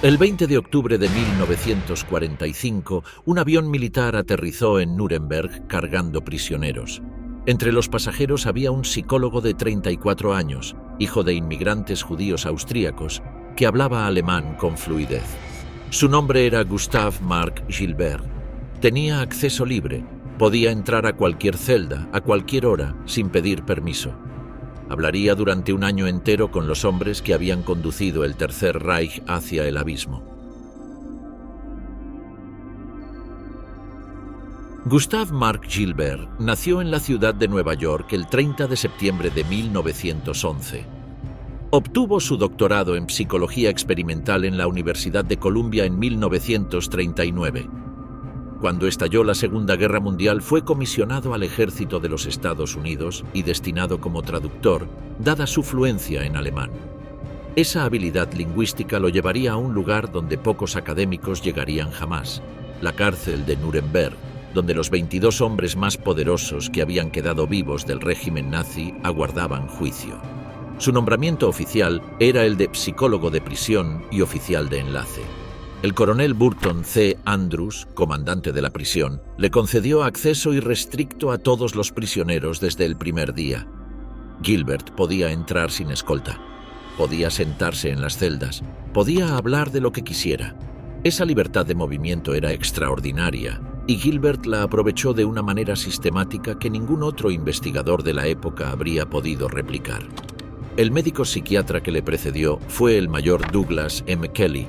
El 20 de octubre de 1945, un avión militar aterrizó en Nuremberg cargando prisioneros. Entre los pasajeros había un psicólogo de 34 años, hijo de inmigrantes judíos austríacos, que hablaba alemán con fluidez. Su nombre era Gustav Mark Gilbert. Tenía acceso libre, podía entrar a cualquier celda, a cualquier hora, sin pedir permiso. Hablaría durante un año entero con los hombres que habían conducido el Tercer Reich hacia el abismo. Gustav Mark Gilbert nació en la ciudad de Nueva York el 30 de septiembre de 1911. Obtuvo su doctorado en psicología experimental en la Universidad de Columbia en 1939. Cuando estalló la Segunda Guerra Mundial, fue comisionado al ejército de los Estados Unidos y destinado como traductor, dada su fluencia en alemán. Esa habilidad lingüística lo llevaría a un lugar donde pocos académicos llegarían jamás, la cárcel de Nuremberg, donde los 22 hombres más poderosos que habían quedado vivos del régimen nazi aguardaban juicio. Su nombramiento oficial era el de psicólogo de prisión y oficial de enlace. El coronel Burton C. Andrews, comandante de la prisión, le concedió acceso irrestricto a todos los prisioneros desde el primer día. Gilbert podía entrar sin escolta, podía sentarse en las celdas, podía hablar de lo que quisiera. Esa libertad de movimiento era extraordinaria, y Gilbert la aprovechó de una manera sistemática que ningún otro investigador de la época habría podido replicar. El médico psiquiatra que le precedió fue el mayor Douglas M. Kelly,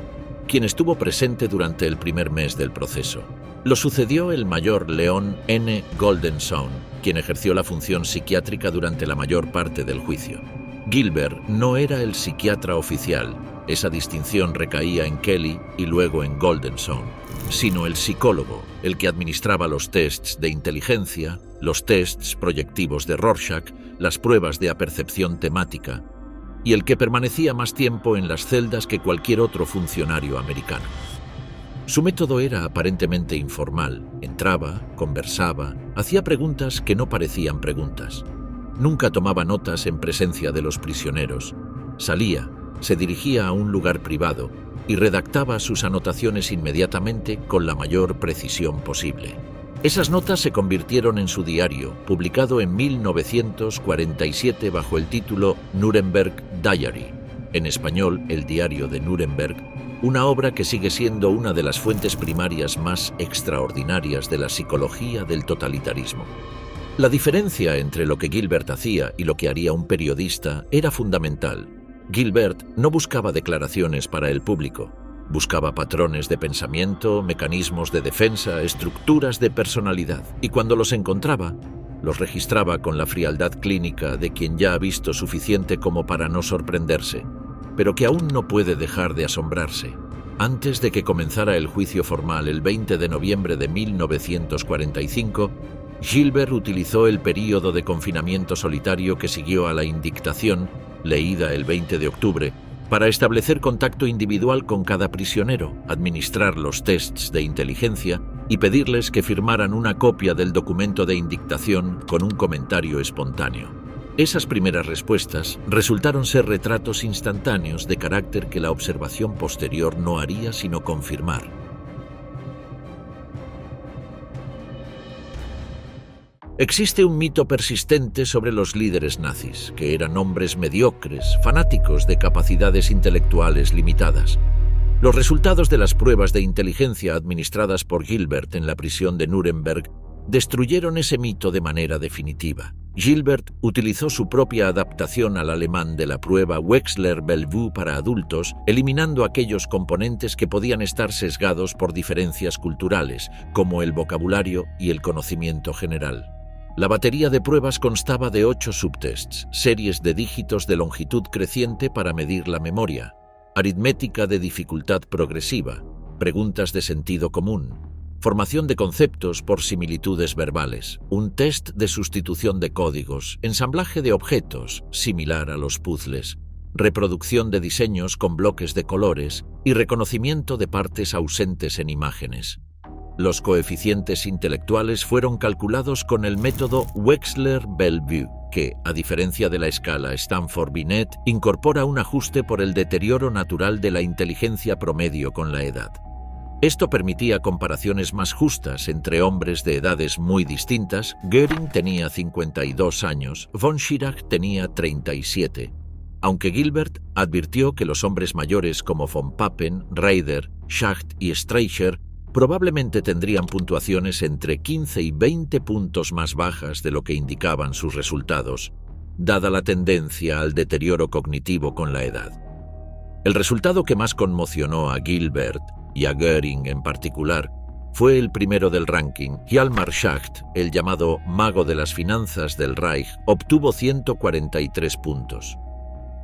quien estuvo presente durante el primer mes del proceso. Lo sucedió el mayor Leon N. Goldensohn, quien ejerció la función psiquiátrica durante la mayor parte del juicio. Gilbert no era el psiquiatra oficial, esa distinción recaía en Kelly y luego en Goldensohn, sino el psicólogo, el que administraba los tests de inteligencia, los tests proyectivos de Rorschach, las pruebas de apercepción temática, y el que permanecía más tiempo en las celdas que cualquier otro funcionario americano. Su método era aparentemente informal. Entraba, conversaba, hacía preguntas que no parecían preguntas. Nunca tomaba notas en presencia de los prisioneros. Salía, se dirigía a un lugar privado y redactaba sus anotaciones inmediatamente con la mayor precisión posible. Esas notas se convirtieron en su diario, publicado en 1947 bajo el título Nuremberg Diary, en español El Diario de Nuremberg, una obra que sigue siendo una de las fuentes primarias más extraordinarias de la psicología del totalitarismo. La diferencia entre lo que Gilbert hacía y lo que haría un periodista era fundamental. Gilbert no buscaba declaraciones para el público. Buscaba patrones de pensamiento, mecanismos de defensa, estructuras de personalidad, y cuando los encontraba, los registraba con la frialdad clínica de quien ya ha visto suficiente como para no sorprenderse, pero que aún no puede dejar de asombrarse. Antes de que comenzara el juicio formal el 20 de noviembre de 1945, Gilbert utilizó el período de confinamiento solitario que siguió a la indictación, leída el 20 de octubre, para establecer contacto individual con cada prisionero, administrar los tests de inteligencia y pedirles que firmaran una copia del documento de indictación con un comentario espontáneo. Esas primeras respuestas resultaron ser retratos instantáneos de carácter que la observación posterior no haría sino confirmar. Existe un mito persistente sobre los líderes nazis, que eran hombres mediocres, fanáticos de capacidades intelectuales limitadas. Los resultados de las pruebas de inteligencia administradas por Gilbert en la prisión de Nuremberg destruyeron ese mito de manera definitiva. Gilbert utilizó su propia adaptación al alemán de la prueba Wechsler-Bellevue para adultos, eliminando aquellos componentes que podían estar sesgados por diferencias culturales, como el vocabulario y el conocimiento general. La batería de pruebas constaba de 8 subtests, series de dígitos de longitud creciente para medir la memoria, aritmética de dificultad progresiva, preguntas de sentido común, formación de conceptos por similitudes verbales, un test de sustitución de códigos, ensamblaje de objetos, similar a los puzzles, reproducción de diseños con bloques de colores y reconocimiento de partes ausentes en imágenes. Los coeficientes intelectuales fueron calculados con el método Wechsler-Bellevue. que, a diferencia de la escala Stanford-Binet, incorpora un ajuste por el deterioro natural de la inteligencia promedio con la edad. Esto permitía comparaciones más justas entre hombres de edades muy distintas. Göring tenía 52 años, von Schirach tenía 37. Aunque Gilbert advirtió que los hombres mayores como von Papen, Raeder, Schacht y Streicher probablemente tendrían puntuaciones entre 15 y 20 puntos más bajas de lo que indicaban sus resultados, dada la tendencia al deterioro cognitivo con la edad. El resultado que más conmocionó a Gilbert, y a Göring en particular, fue el primero del ranking. Hjalmar Schacht, el llamado mago de las finanzas del Reich, obtuvo 143 puntos.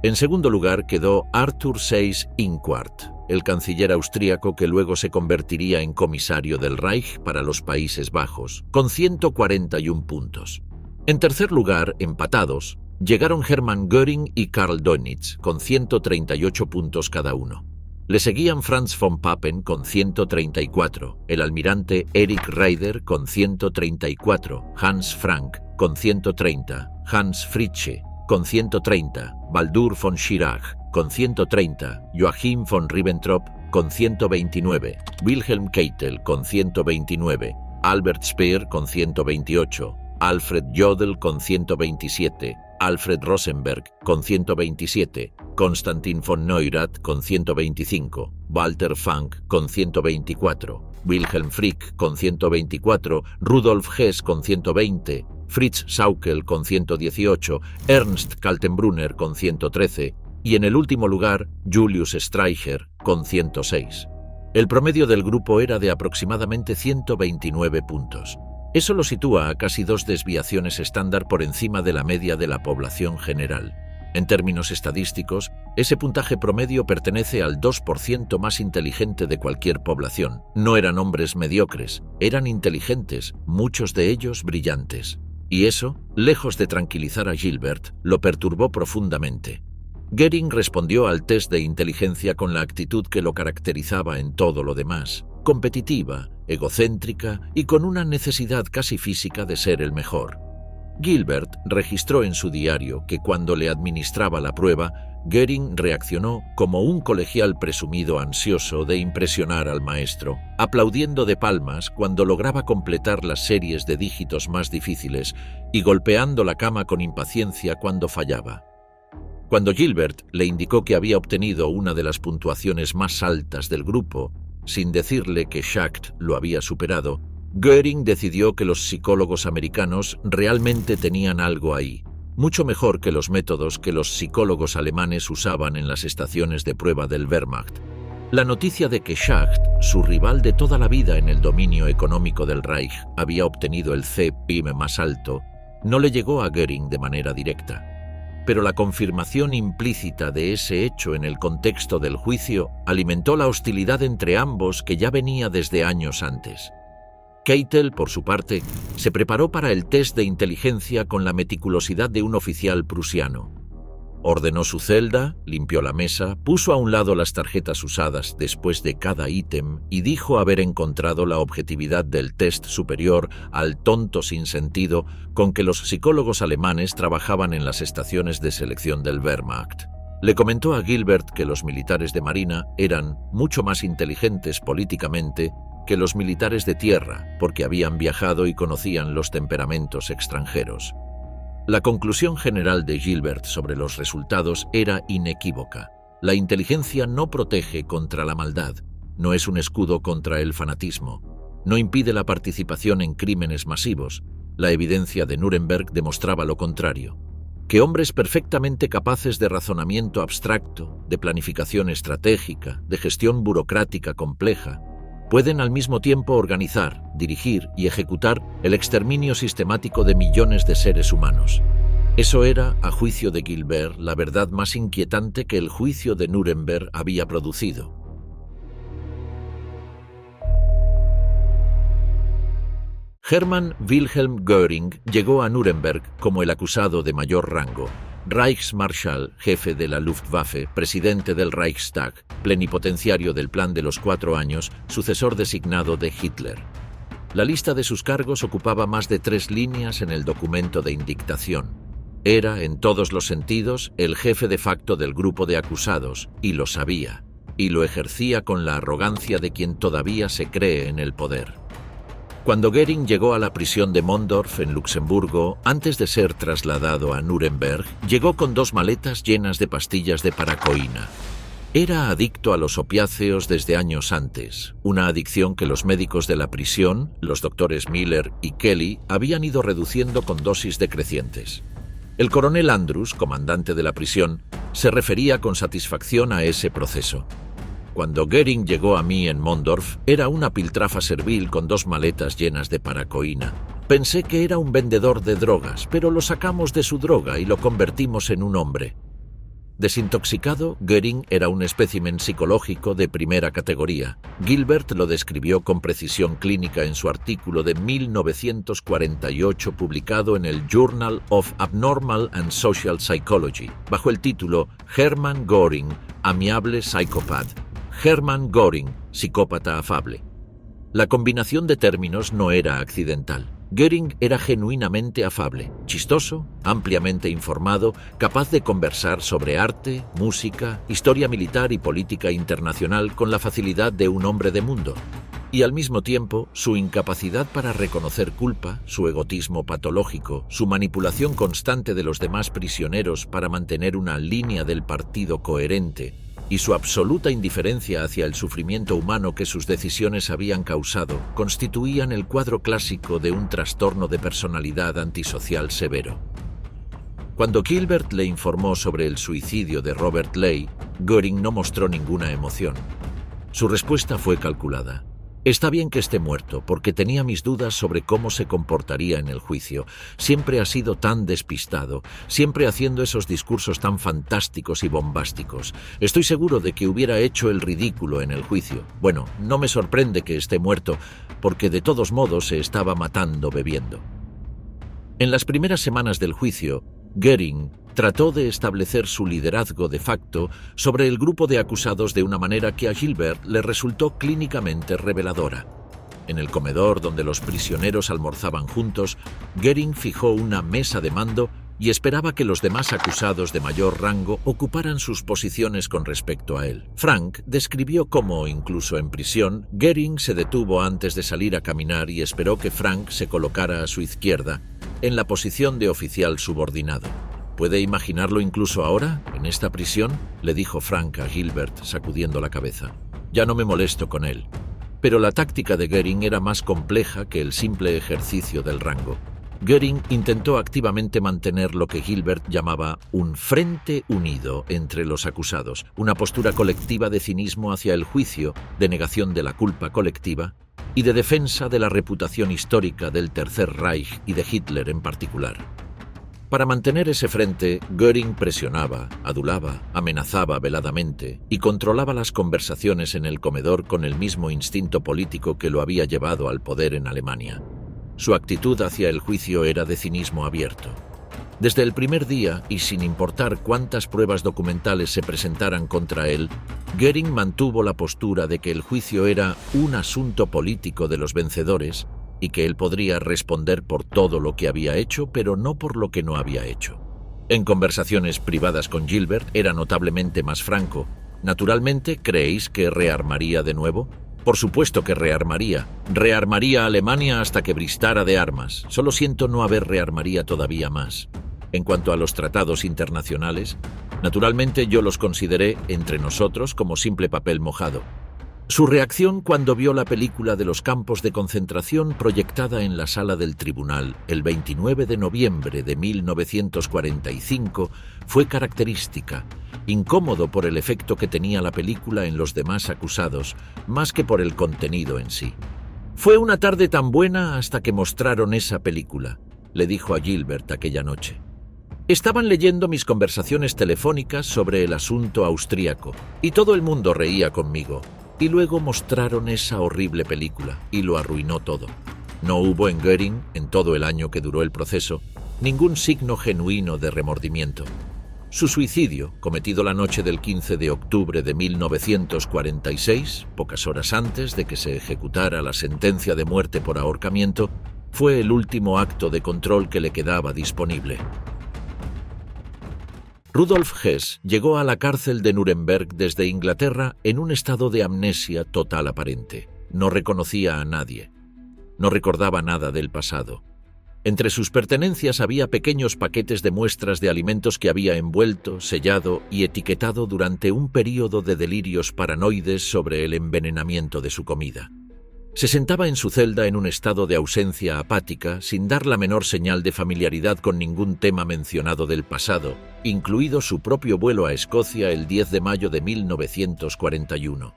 En segundo lugar quedó Arthur Seyss-Inquart, el canciller austríaco que luego se convertiría en comisario del Reich para los Países Bajos, con 141 puntos. En tercer lugar, empatados, llegaron Hermann Göring y Karl Dönitz, con 138 puntos cada uno. Le seguían Franz von Papen con 134, el almirante Erich Raeder con 134, Hans Frank con 130, Hans Fritzsche con 130, Baldur von Schirach con 130, Joachim von Ribbentrop con 129, Wilhelm Keitel con 129, Albert Speer con 128, Alfred Jodl con 127, Alfred Rosenberg con 127, Konstantin von Neurath con 125, Walter Funk con 124, Wilhelm Frick con 124, Rudolf Hess con 120, Fritz Sauckel con 118, Ernst Kaltenbrunner con 113 y en el último lugar Julius Streicher con 106. El promedio del grupo era de aproximadamente 129 puntos. Eso lo sitúa a casi 2 desviaciones estándar por encima de la media de la población general. En términos estadísticos, ese puntaje promedio pertenece al 2% más inteligente de cualquier población. No eran hombres mediocres, eran inteligentes, muchos de ellos brillantes. Y eso, lejos de tranquilizar a Gilbert, lo perturbó profundamente. Göring respondió al test de inteligencia con la actitud que lo caracterizaba en todo lo demás: competitiva, egocéntrica y con una necesidad casi física de ser el mejor. Gilbert registró en su diario que cuando le administraba la prueba, Göring reaccionó como un colegial presumido ansioso de impresionar al maestro, aplaudiendo de palmas cuando lograba completar las series de dígitos más difíciles y golpeando la cama con impaciencia cuando fallaba. Cuando Gilbert le indicó que había obtenido una de las puntuaciones más altas del grupo, sin decirle que Schacht lo había superado, Göring decidió que los psicólogos americanos realmente tenían algo ahí, mucho mejor que los métodos que los psicólogos alemanes usaban en las estaciones de prueba del Wehrmacht. La noticia de que Schacht, su rival de toda la vida en el dominio económico del Reich, había obtenido el C-PIM más alto, no le llegó a Göring de manera directa. Pero la confirmación implícita de ese hecho en el contexto del juicio alimentó la hostilidad entre ambos que ya venía desde años antes. Keitel, por su parte, se preparó para el test de inteligencia con la meticulosidad de un oficial prusiano. Ordenó su celda, limpió la mesa, puso a un lado las tarjetas usadas después de cada ítem y dijo haber encontrado la objetividad del test superior al tonto sinsentido con que los psicólogos alemanes trabajaban en las estaciones de selección del Wehrmacht. Le comentó a Gilbert que los militares de marina eran mucho más inteligentes políticamente que los militares de tierra porque habían viajado y conocían los temperamentos extranjeros. La conclusión general de Gilbert sobre los resultados era inequívoca. La inteligencia no protege contra la maldad, no es un escudo contra el fanatismo, no impide la participación en crímenes masivos. La evidencia de Nuremberg demostraba lo contrario, que hombres perfectamente capaces de razonamiento abstracto, de planificación estratégica, de gestión burocrática compleja, pueden al mismo tiempo organizar, dirigir y ejecutar el exterminio sistemático de millones de seres humanos. Eso era, a juicio de Gilbert, la verdad más inquietante que el juicio de Nuremberg había producido. Hermann Wilhelm Göring llegó a Nuremberg como el acusado de mayor rango, Reichsmarschall, jefe de la Luftwaffe, presidente del Reichstag, plenipotenciario del Plan de los 4 años, sucesor designado de Hitler. La lista de sus cargos ocupaba más de 3 líneas en el documento de indictación. Era, en todos los sentidos, el jefe de facto del grupo de acusados, y lo sabía, y lo ejercía con la arrogancia de quien todavía se cree en el poder. Cuando Göring llegó a la prisión de Mondorf, en Luxemburgo, antes de ser trasladado a Nuremberg, llegó con 2 maletas llenas de pastillas de paracoína. Era adicto a los opiáceos desde años antes, una adicción que los médicos de la prisión, los doctores Miller y Kelly, habían ido reduciendo con dosis decrecientes. El coronel Andrews, comandante de la prisión, se refería con satisfacción a ese proceso. Cuando Göring llegó a mí en Mondorf, era una piltrafa servil con 2 maletas llenas de paracoína. Pensé que era un vendedor de drogas, pero lo sacamos de su droga y lo convertimos en un hombre. Desintoxicado, Göring era un espécimen psicológico de primera categoría. Gilbert lo describió con precisión clínica en su artículo de 1948 publicado en el Journal of Abnormal and Social Psychology, bajo el título Hermann Göring, amiable psicópata. Hermann Göring, psicópata afable. La combinación de términos no era accidental. Göring era genuinamente afable, chistoso, ampliamente informado, capaz de conversar sobre arte, música, historia militar y política internacional con la facilidad de un hombre de mundo. Y al mismo tiempo, su incapacidad para reconocer culpa, su egotismo patológico, su manipulación constante de los demás prisioneros para mantener una línea del partido coherente, y su absoluta indiferencia hacia el sufrimiento humano que sus decisiones habían causado, constituían el cuadro clásico de un trastorno de personalidad antisocial severo. Cuando Gilbert le informó sobre el suicidio de Robert Ley, Göring no mostró ninguna emoción. Su respuesta fue calculada. Está bien que esté muerto, porque tenía mis dudas sobre cómo se comportaría en el juicio. Siempre ha sido tan despistado, siempre haciendo esos discursos tan fantásticos y bombásticos. Estoy seguro de que hubiera hecho el ridículo en el juicio. Bueno, no me sorprende que esté muerto, porque de todos modos se estaba matando bebiendo. En las primeras semanas del juicio, Göring trató de establecer su liderazgo de facto sobre el grupo de acusados de una manera que a Gilbert le resultó clínicamente reveladora. En el comedor donde los prisioneros almorzaban juntos, Göring fijó una mesa de mando y esperaba que los demás acusados de mayor rango ocuparan sus posiciones con respecto a él. Frank describió cómo, incluso en prisión, Göring se detuvo antes de salir a caminar y esperó que Frank se colocara a su izquierda, en la posición de oficial subordinado. ¿Puede imaginarlo incluso ahora, en esta prisión?, le dijo Frank a Gilbert, sacudiendo la cabeza. Ya no me molesto con él. Pero la táctica de Göring era más compleja que el simple ejercicio del rango. Göring intentó activamente mantener lo que Gilbert llamaba un frente unido entre los acusados, una postura colectiva de cinismo hacia el juicio, de negación de la culpa colectiva y de defensa de la reputación histórica del Tercer Reich y de Hitler en particular. Para mantener ese frente, Göring presionaba, adulaba, amenazaba veladamente y controlaba las conversaciones en el comedor con el mismo instinto político que lo había llevado al poder en Alemania. Su actitud hacia el juicio era de cinismo abierto. Desde el primer día, y sin importar cuántas pruebas documentales se presentaran contra él, Göring mantuvo la postura de que el juicio era un asunto político de los vencedores y que él podría responder por todo lo que había hecho, pero no por lo que no había hecho. En conversaciones privadas con Gilbert era notablemente más franco. Naturalmente, ¿creéis que rearmaría de nuevo? Por supuesto que rearmaría. Rearmaría a Alemania hasta que bristara de armas. Solo siento no haber rearmaría todavía más. En cuanto a los tratados internacionales, naturalmente yo los consideré entre nosotros como simple papel mojado. Su reacción cuando vio la película de los campos de concentración proyectada en la sala del tribunal el 29 de noviembre de 1945 fue característica, incómodo por el efecto que tenía la película en los demás acusados, más que por el contenido en sí. «Fue una tarde tan buena hasta que mostraron esa película», le dijo a Gilbert aquella noche. «Estaban leyendo mis conversaciones telefónicas sobre el asunto austríaco, y todo el mundo reía conmigo. Y luego mostraron esa horrible película, y lo arruinó todo. No hubo en Göring, en todo el año que duró el proceso, ningún signo genuino de remordimiento. Su suicidio, cometido la noche del 15 de octubre de 1946, pocas horas antes de que se ejecutara la sentencia de muerte por ahorcamiento, fue el último acto de control que le quedaba disponible. Rudolf Hess llegó a la cárcel de Nuremberg desde Inglaterra en un estado de amnesia total aparente. No reconocía a nadie. No recordaba nada del pasado. Entre sus pertenencias había pequeños paquetes de muestras de alimentos que había envuelto, sellado y etiquetado durante un período de delirios paranoides sobre el envenenamiento de su comida. Se sentaba en su celda en un estado de ausencia apática, sin dar la menor señal de familiaridad con ningún tema mencionado del pasado, incluido su propio vuelo a Escocia el 10 de mayo de 1941.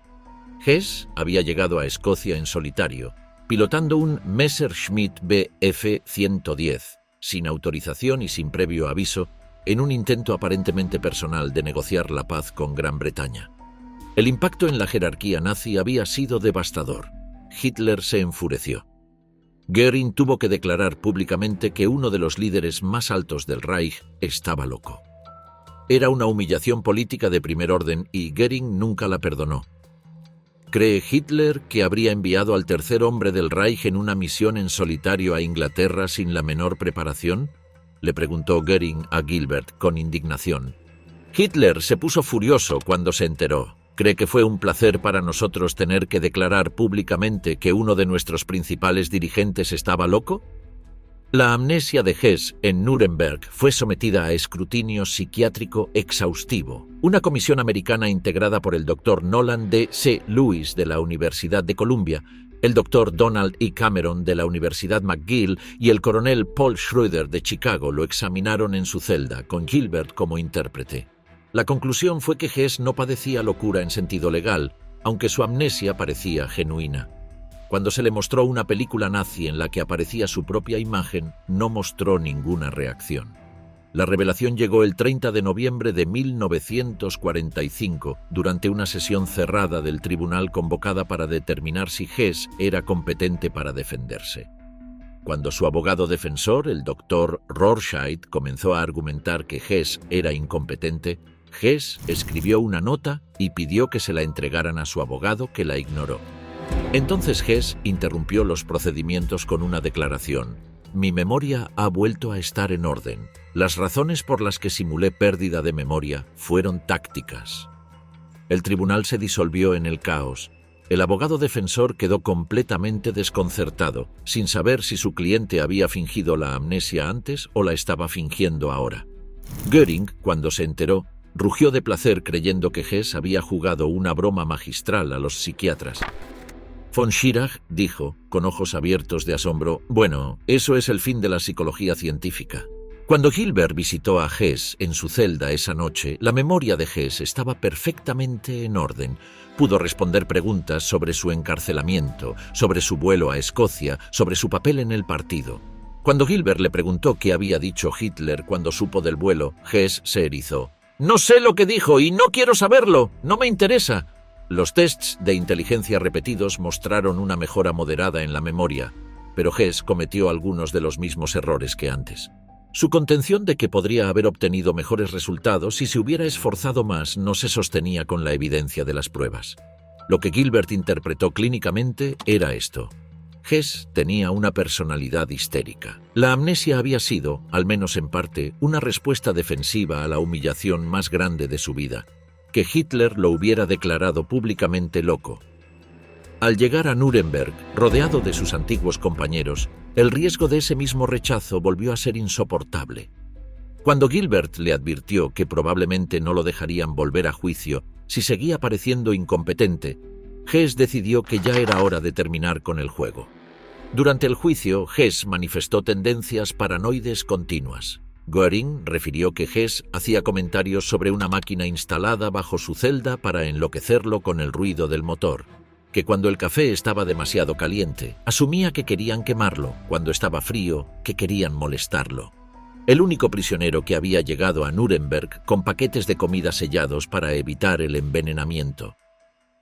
Hess había llegado a Escocia en solitario, pilotando un Messerschmitt Bf 110, sin autorización y sin previo aviso, en un intento aparentemente personal de negociar la paz con Gran Bretaña. El impacto en la jerarquía nazi había sido devastador. Hitler se enfureció. Göring tuvo que declarar públicamente que uno de los líderes más altos del Reich estaba loco. Era una humillación política de primer orden y Göring nunca la perdonó. ¿Cree Hitler que habría enviado al tercer hombre del Reich en una misión en solitario a Inglaterra sin la menor preparación?, le preguntó Göring a Gilbert con indignación. Hitler se puso furioso cuando se enteró. ¿Cree que fue un placer para nosotros tener que declarar públicamente que uno de nuestros principales dirigentes estaba loco? La amnesia de Hess en Nuremberg fue sometida a escrutinio psiquiátrico exhaustivo. Una comisión americana integrada por el Dr. Nolan D. C. Lewis de la Universidad de Columbia, el Dr. Donald E. Cameron de la Universidad McGill y el coronel Paul Schroeder de Chicago lo examinaron en su celda, con Gilbert como intérprete. La conclusión fue que Hess no padecía locura en sentido legal, aunque su amnesia parecía genuina. Cuando se le mostró una película nazi en la que aparecía su propia imagen, no mostró ninguna reacción. La revelación llegó el 30 de noviembre de 1945, durante una sesión cerrada del tribunal convocada para determinar si Hess era competente para defenderse. Cuando su abogado defensor, el Dr. Rorschach, comenzó a argumentar que Hess era incompetente, Hess escribió una nota y pidió que se la entregaran a su abogado, que la ignoró. Entonces Hess interrumpió los procedimientos con una declaración. Mi memoria ha vuelto a estar en orden. Las razones por las que simulé pérdida de memoria fueron tácticas. El tribunal se disolvió en el caos. El abogado defensor quedó completamente desconcertado, sin saber si su cliente había fingido la amnesia antes o la estaba fingiendo ahora. Göring, cuando se enteró, rugió de placer creyendo que Hess había jugado una broma magistral a los psiquiatras. Von Schirach dijo, con ojos abiertos de asombro, «Bueno, eso es el fin de la psicología científica». Cuando Gilbert visitó a Hess en su celda esa noche, la memoria de Hess estaba perfectamente en orden. Pudo responder preguntas sobre su encarcelamiento, sobre su vuelo a Escocia, sobre su papel en el partido. Cuando Gilbert le preguntó qué había dicho Hitler cuando supo del vuelo, Hess se erizó. «No sé lo que dijo y no quiero saberlo, no me interesa». Los tests de inteligencia repetidos mostraron una mejora moderada en la memoria, pero Hess cometió algunos de los mismos errores que antes. Su contención de que podría haber obtenido mejores resultados si se hubiera esforzado más no se sostenía con la evidencia de las pruebas. Lo que Gilbert interpretó clínicamente era esto. Hess tenía una personalidad histérica. La amnesia había sido, al menos en parte, una respuesta defensiva a la humillación más grande de su vida. Que Hitler lo hubiera declarado públicamente loco. Al llegar a Nuremberg, rodeado de sus antiguos compañeros, el riesgo de ese mismo rechazo volvió a ser insoportable. Cuando Gilbert le advirtió que probablemente no lo dejarían volver a juicio si seguía pareciendo incompetente, Hess decidió que ya era hora de terminar con el juego. Durante el juicio, Hess manifestó tendencias paranoides continuas. Göring refirió que Hess hacía comentarios sobre una máquina instalada bajo su celda para enloquecerlo con el ruido del motor, que cuando el café estaba demasiado caliente, asumía que querían quemarlo, cuando estaba frío, que querían molestarlo. El único prisionero que había llegado a Nuremberg con paquetes de comida sellados para evitar el envenenamiento.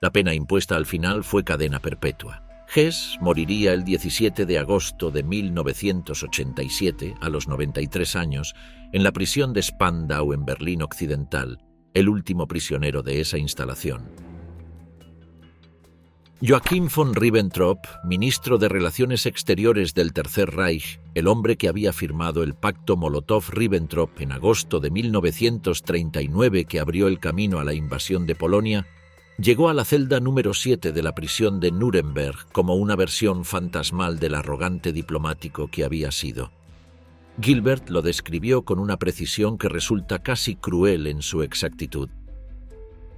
La pena impuesta al final fue cadena perpetua. Hess moriría el 17 de agosto de 1987, a los 93 años, en la prisión de Spandau en Berlín Occidental, el último prisionero de esa instalación. Joachim von Ribbentrop, ministro de Relaciones Exteriores del Tercer Reich, el hombre que había firmado el pacto Molotov-Ribbentrop en agosto de 1939 que abrió el camino a la invasión de Polonia, llegó a la celda número 7 de la prisión de Nuremberg como una versión fantasmal del arrogante diplomático que había sido. Gilbert lo describió con una precisión que resulta casi cruel en su exactitud.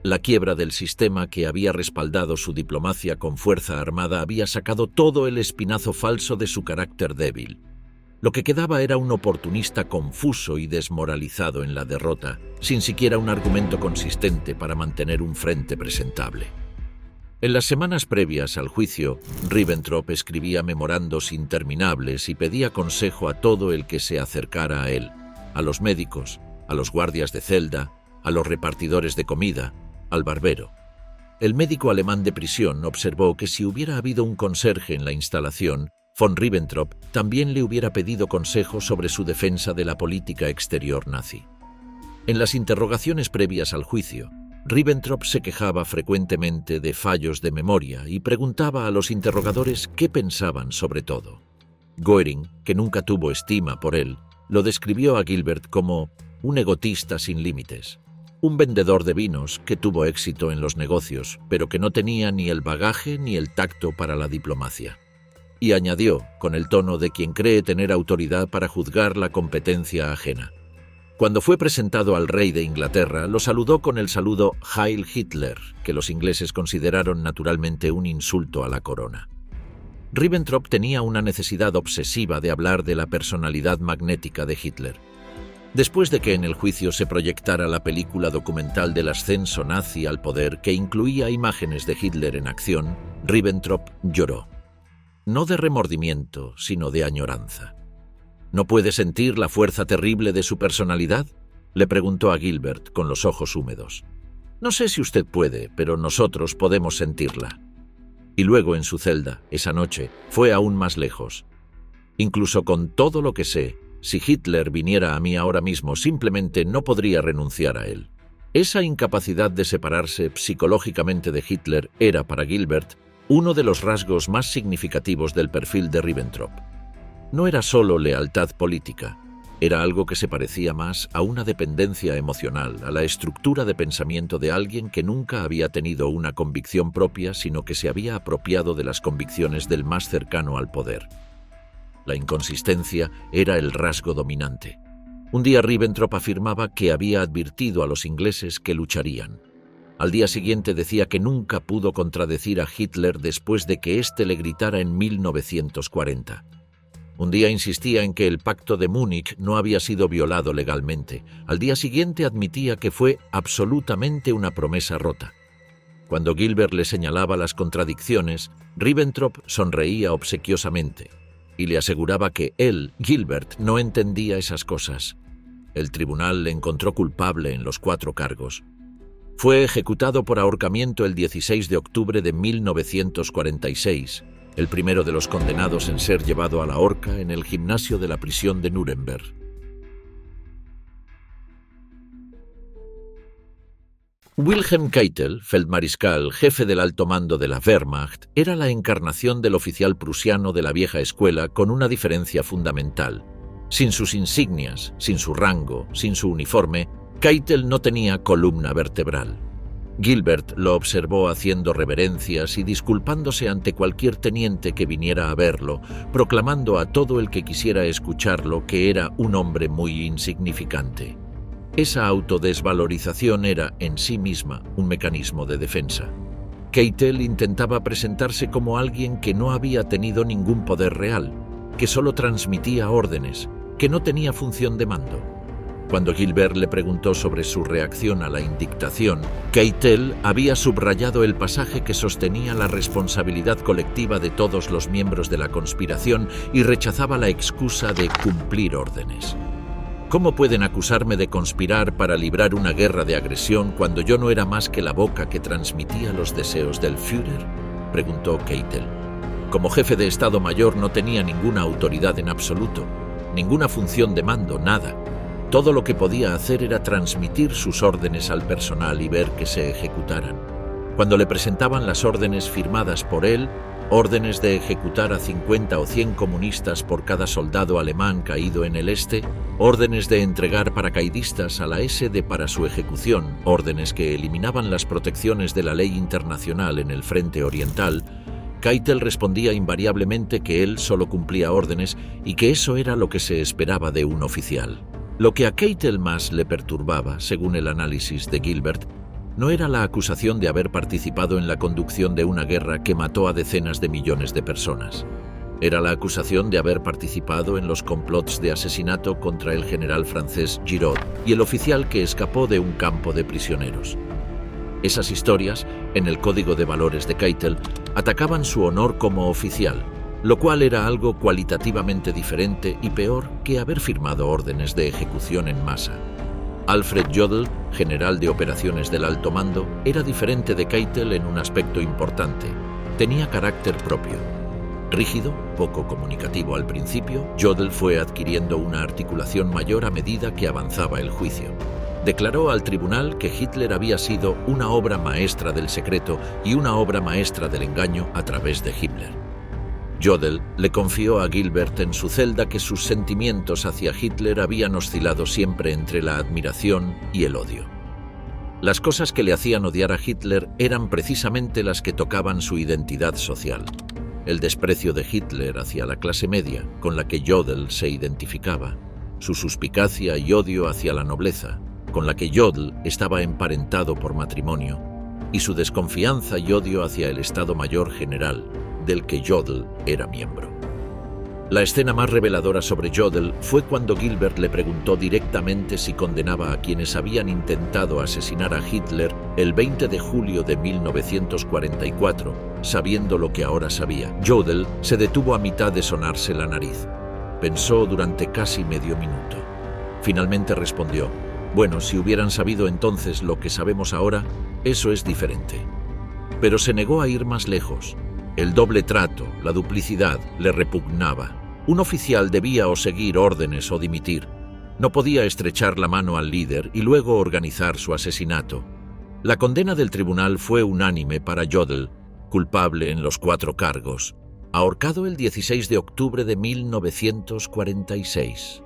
La quiebra del sistema que había respaldado su diplomacia con fuerza armada había sacado todo el espinazo falso de su carácter débil. Lo que quedaba era un oportunista confuso y desmoralizado en la derrota, sin siquiera un argumento consistente para mantener un frente presentable. En las semanas previas al juicio, Ribbentrop escribía memorandos interminables y pedía consejo a todo el que se acercara a él, a los médicos, a los guardias de celda, a los repartidores de comida, al barbero. El médico alemán de prisión observó que si hubiera habido un conserje en la instalación, von Ribbentrop también le hubiera pedido consejo sobre su defensa de la política exterior nazi. En las interrogaciones previas al juicio, Ribbentrop se quejaba frecuentemente de fallos de memoria y preguntaba a los interrogadores qué pensaban sobre todo. Göring, que nunca tuvo estima por él, lo describió a Gilbert como un egotista sin límites. Un vendedor de vinos que tuvo éxito en los negocios, pero que no tenía ni el bagaje ni el tacto para la diplomacia. Y añadió, con el tono de quien cree tener autoridad para juzgar la competencia ajena. Cuando fue presentado al rey de Inglaterra, lo saludó con el saludo Heil Hitler, que los ingleses consideraron naturalmente un insulto a la corona. Ribbentrop tenía una necesidad obsesiva de hablar de la personalidad magnética de Hitler. Después de que en el juicio se proyectara la película documental del ascenso nazi al poder que incluía imágenes de Hitler en acción, Ribbentrop lloró. No de remordimiento, sino de añoranza. ¿No puede sentir la fuerza terrible de su personalidad?, le preguntó a Gilbert con los ojos húmedos. No sé si usted puede, pero nosotros podemos sentirla. Y luego en su celda, esa noche, fue aún más lejos. Incluso con todo lo que sé, si Hitler viniera a mí ahora mismo, simplemente no podría renunciar a él. Esa incapacidad de separarse psicológicamente de Hitler era, para Gilbert, uno de los rasgos más significativos del perfil de Ribbentrop. No era solo lealtad política, era algo que se parecía más a una dependencia emocional, a la estructura de pensamiento de alguien que nunca había tenido una convicción propia, sino que se había apropiado de las convicciones del más cercano al poder. La inconsistencia era el rasgo dominante. Un día Ribbentrop afirmaba que había advertido a los ingleses que lucharían. Al día siguiente decía que nunca pudo contradecir a Hitler después de que éste le gritara en 1940. Un día insistía en que el pacto de Múnich no había sido violado legalmente. Al día siguiente admitía que fue absolutamente una promesa rota. Cuando Gilbert le señalaba las contradicciones, Ribbentrop sonreía obsequiosamente y le aseguraba que él, Gilbert, no entendía esas cosas. El tribunal le encontró culpable en los 4 cargos. Fue ejecutado por ahorcamiento el 16 de octubre de 1946, el primero de los condenados en ser llevado a la horca en el gimnasio de la prisión de Nuremberg. Wilhelm Keitel, feldmariscal, jefe del alto mando de la Wehrmacht, era la encarnación del oficial prusiano de la vieja escuela con una diferencia fundamental. Sin sus insignias, sin su rango, sin su uniforme, Keitel no tenía columna vertebral. Gilbert lo observó haciendo reverencias y disculpándose ante cualquier teniente que viniera a verlo, proclamando a todo el que quisiera escucharlo que era un hombre muy insignificante. Esa autodesvalorización era, en sí misma, un mecanismo de defensa. Keitel intentaba presentarse como alguien que no había tenido ningún poder real, que solo transmitía órdenes, que no tenía función de mando. Cuando Gilbert le preguntó sobre su reacción a la indictación, Keitel había subrayado el pasaje que sostenía la responsabilidad colectiva de todos los miembros de la conspiración y rechazaba la excusa de cumplir órdenes. ¿Cómo pueden acusarme de conspirar para librar una guerra de agresión cuando yo no era más que la boca que transmitía los deseos del Führer?, preguntó Keitel. Como jefe de Estado Mayor no tenía ninguna autoridad en absoluto, ninguna función de mando, nada. Todo lo que podía hacer era transmitir sus órdenes al personal y ver que se ejecutaran. Cuando le presentaban las órdenes firmadas por él, órdenes de ejecutar a 50 o 100 comunistas por cada soldado alemán caído en el este, órdenes de entregar paracaidistas a la SD para su ejecución, órdenes que eliminaban las protecciones de la ley internacional en el frente oriental, Keitel respondía invariablemente que él solo cumplía órdenes y que eso era lo que se esperaba de un oficial. Lo que a Keitel más le perturbaba, según el análisis de Gilbert, no era la acusación de haber participado en la conducción de una guerra que mató a decenas de millones de personas. Era la acusación de haber participado en los complots de asesinato contra el general francés Giraud y el oficial que escapó de un campo de prisioneros. Esas historias, en el código de valores de Keitel, atacaban su honor como oficial, lo cual era algo cualitativamente diferente y peor que haber firmado órdenes de ejecución en masa. Alfred Jodl, general de operaciones del alto mando, era diferente de Keitel en un aspecto importante. Tenía carácter propio. Rígido, poco comunicativo al principio, Jodl fue adquiriendo una articulación mayor a medida que avanzaba el juicio. Declaró al tribunal que Hitler había sido una obra maestra del secreto y una obra maestra del engaño a través de Himmler. Jodl le confió a Gilbert en su celda que sus sentimientos hacia Hitler habían oscilado siempre entre la admiración y el odio. Las cosas que le hacían odiar a Hitler eran precisamente las que tocaban su identidad social. El desprecio de Hitler hacia la clase media, con la que Jodl se identificaba, su suspicacia y odio hacia la nobleza, con la que Jodl estaba emparentado por matrimonio, y su desconfianza y odio hacia el Estado Mayor General, del que Jodl era miembro. La escena más reveladora sobre Jodl fue cuando Gilbert le preguntó directamente si condenaba a quienes habían intentado asesinar a Hitler el 20 de julio de 1944, sabiendo lo que ahora sabía. Jodl se detuvo a mitad de sonarse la nariz. Pensó durante casi medio minuto. Finalmente respondió: «Bueno, si hubieran sabido entonces lo que sabemos ahora, eso es diferente». Pero se negó a ir más lejos. El doble trato, la duplicidad, le repugnaba. Un oficial debía o seguir órdenes o dimitir. No podía estrechar la mano al líder y luego organizar su asesinato. La condena del tribunal fue unánime para Jodl, culpable en los 4 cargos, ahorcado el 16 de octubre de 1946.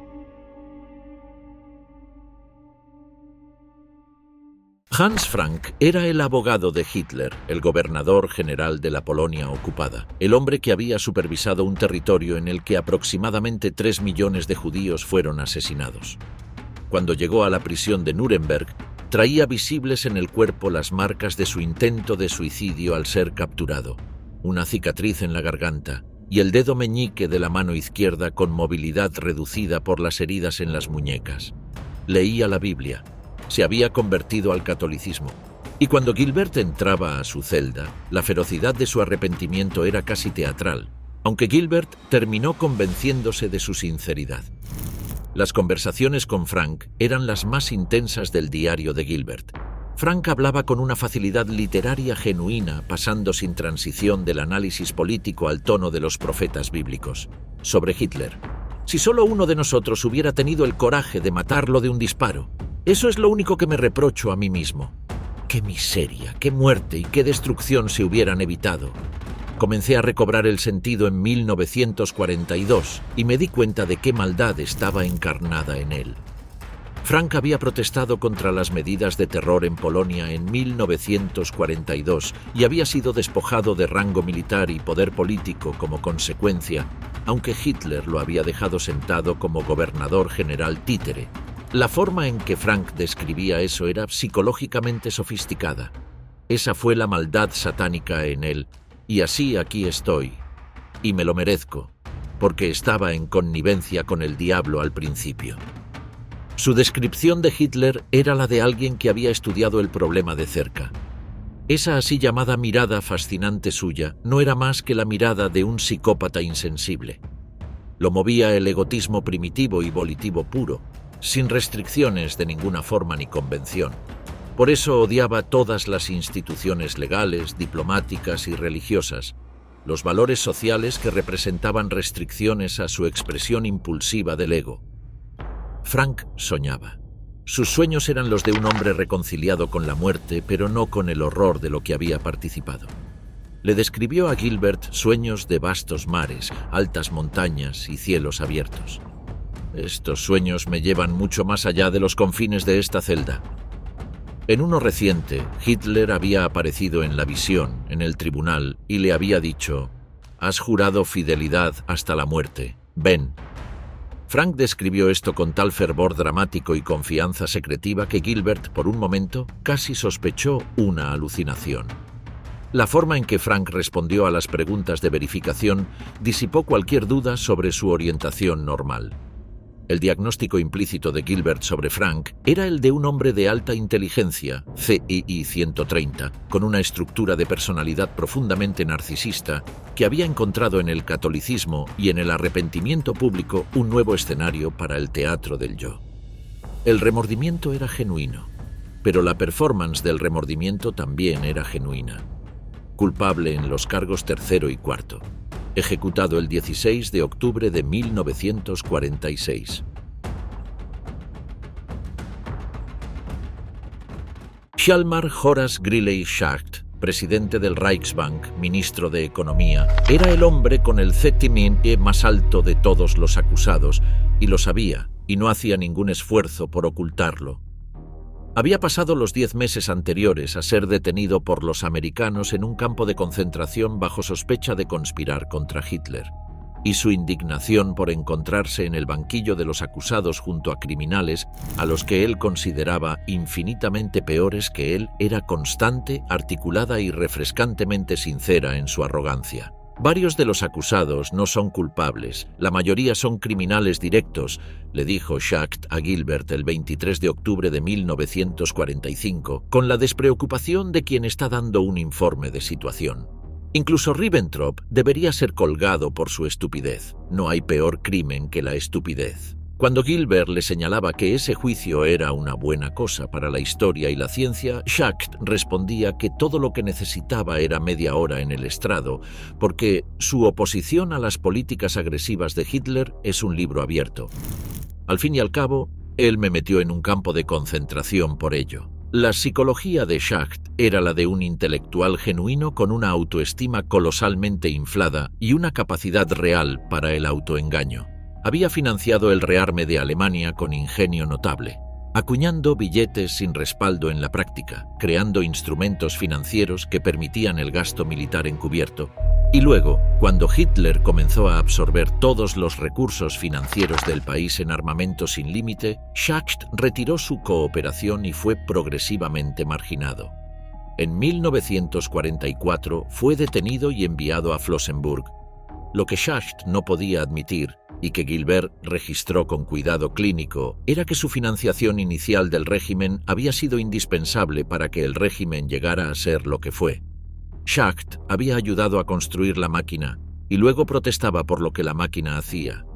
Hans Frank era el abogado de Hitler, el gobernador general de la Polonia ocupada, el hombre que había supervisado un territorio en el que aproximadamente 3 millones de judíos fueron asesinados. Cuando llegó a la prisión de Nuremberg, traía visibles en el cuerpo las marcas de su intento de suicidio al ser capturado, una cicatriz en la garganta y el dedo meñique de la mano izquierda con movilidad reducida por las heridas en las muñecas. Leía la Biblia. Se había convertido al catolicismo, y cuando Gilbert entraba a su celda, la ferocidad de su arrepentimiento era casi teatral, aunque Gilbert terminó convenciéndose de su sinceridad. Las conversaciones con Frank eran las más intensas del diario de Gilbert. Frank hablaba con una facilidad literaria genuina, pasando sin transición del análisis político al tono de los profetas bíblicos. Sobre Hitler: «Si solo uno de nosotros hubiera tenido el coraje de matarlo de un disparo. Eso es lo único que me reprocho a mí mismo. Qué miseria, qué muerte y qué destrucción se hubieran evitado». Comencé a recobrar el sentido en 1942 y me di cuenta de qué maldad estaba encarnada en él. Frank había protestado contra las medidas de terror en Polonia en 1942 y había sido despojado de rango militar y poder político como consecuencia, aunque Hitler lo había dejado sentado como gobernador general títere. La forma en que Frank describía eso era psicológicamente sofisticada. Esa fue la maldad satánica en él, y así aquí estoy, y me lo merezco, porque estaba en connivencia con el diablo al principio. Su descripción de Hitler era la de alguien que había estudiado el problema de cerca. Esa así llamada mirada fascinante suya no era más que la mirada de un psicópata insensible. Lo movía el egotismo primitivo y volitivo puro, sin restricciones de ninguna forma ni convención. Por eso odiaba todas las instituciones legales, diplomáticas y religiosas, los valores sociales que representaban restricciones a su expresión impulsiva del ego. Frank soñaba. Sus sueños eran los de un hombre reconciliado con la muerte, pero no con el horror de lo que había participado. Le describió a Gilbert sueños de vastos mares, altas montañas y cielos abiertos. Estos sueños me llevan mucho más allá de los confines de esta celda. En uno reciente, Hitler había aparecido en la visión, en el tribunal, y le había dicho: «Has jurado fidelidad hasta la muerte. Ven». Frank describió esto con tal fervor dramático y confianza secretiva que Gilbert, por un momento, casi sospechó una alucinación. La forma en que Frank respondió a las preguntas de verificación disipó cualquier duda sobre su orientación normal. El diagnóstico implícito de Gilbert sobre Frank era el de un hombre de alta inteligencia, CII 130, con una estructura de personalidad profundamente narcisista, que había encontrado en el catolicismo y en el arrepentimiento público un nuevo escenario para el teatro del yo. El remordimiento era genuino, pero la performance del remordimiento también era genuina. Culpable en los cargos tercero y cuarto. Ejecutado el 16 de octubre de 1946. Hjalmar Horace Greeley Schacht, presidente del Reichsbank, ministro de Economía, era el hombre con el ZTM más alto de todos los acusados, y lo sabía, y no hacía ningún esfuerzo por ocultarlo. Había pasado los 10 meses anteriores a ser detenido por los americanos en un campo de concentración bajo sospecha de conspirar contra Hitler, y su indignación por encontrarse en el banquillo de los acusados junto a criminales a los que él consideraba infinitamente peores que él era constante, articulada y refrescantemente sincera en su arrogancia. Varios de los acusados no son culpables, la mayoría son criminales directos, le dijo Schacht a Gilbert el 23 de octubre de 1945, con la despreocupación de quien está dando un informe de situación. Incluso Ribbentrop debería ser colgado por su estupidez. No hay peor crimen que la estupidez. Cuando Gilbert le señalaba que ese juicio era una buena cosa para la historia y la ciencia, Schacht respondía que todo lo que necesitaba era media hora en el estrado, porque su oposición a las políticas agresivas de Hitler es un libro abierto. Al fin y al cabo, él me metió en un campo de concentración por ello. La psicología de Schacht era la de un intelectual genuino con una autoestima colosalmente inflada y una capacidad real para el autoengaño. Había financiado el rearme de Alemania con ingenio notable, acuñando billetes sin respaldo en la práctica, creando instrumentos financieros que permitían el gasto militar encubierto. Y luego, cuando Hitler comenzó a absorber todos los recursos financieros del país en armamento sin límite, Schacht retiró su cooperación y fue progresivamente marginado. En 1944 fue detenido y enviado a Flossenbürg. Lo que Schacht no podía admitir, y que Gilbert registró con cuidado clínico, era que su financiación inicial del régimen había sido indispensable para que el régimen llegara a ser lo que fue. Schacht había ayudado a construir la máquina y luego protestaba por lo que la máquina hacía.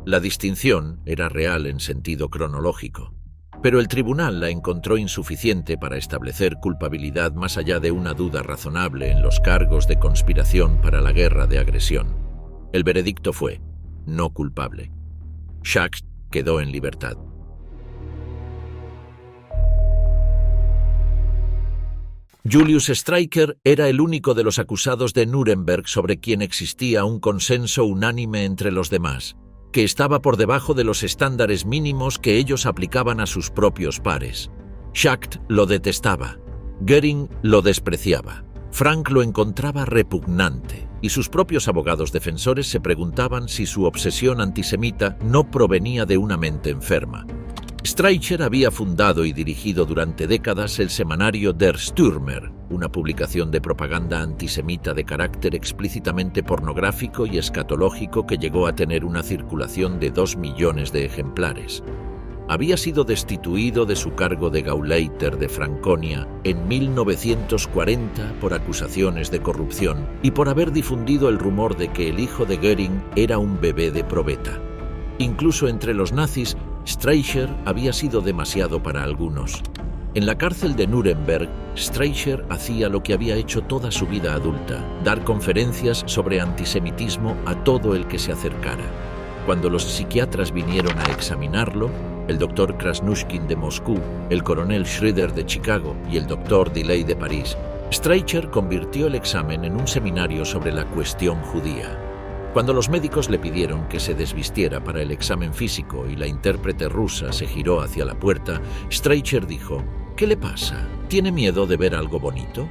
La distinción era real en sentido cronológico, pero el tribunal la encontró insuficiente para establecer culpabilidad más allá de una duda razonable en los cargos de conspiración para la guerra de agresión. El veredicto fue no culpable. Schacht quedó en libertad. Julius Streicher era el único de los acusados de Nuremberg sobre quien existía un consenso unánime entre los demás, que estaba por debajo de los estándares mínimos que ellos aplicaban a sus propios pares. Schacht lo detestaba, Göring lo despreciaba, Frank lo encontraba repugnante, y sus propios abogados defensores se preguntaban si su obsesión antisemita no provenía de una mente enferma. Streicher había fundado y dirigido durante décadas el semanario Der Stürmer, una publicación de propaganda antisemita de carácter explícitamente pornográfico y escatológico que llegó a tener una circulación de 2 millones de ejemplares. Había sido destituido de su cargo de Gauleiter de Franconia en 1940 por acusaciones de corrupción y por haber difundido el rumor de que el hijo de Göring era un bebé de probeta. Incluso entre los nazis, Streicher había sido demasiado para algunos. En la cárcel de Nuremberg, Streicher hacía lo que había hecho toda su vida adulta, dar conferencias sobre antisemitismo a todo el que se acercara. Cuando los psiquiatras vinieron a examinarlo, el doctor Krasnushkin de Moscú, el coronel Schroeder de Chicago y el doctor Delay de París, Streicher convirtió el examen en un seminario sobre la cuestión judía. Cuando los médicos le pidieron que se desvistiera para el examen físico y la intérprete rusa se giró hacia la puerta, Streicher dijo: «¿Qué le pasa? ¿Tiene miedo de ver algo bonito?».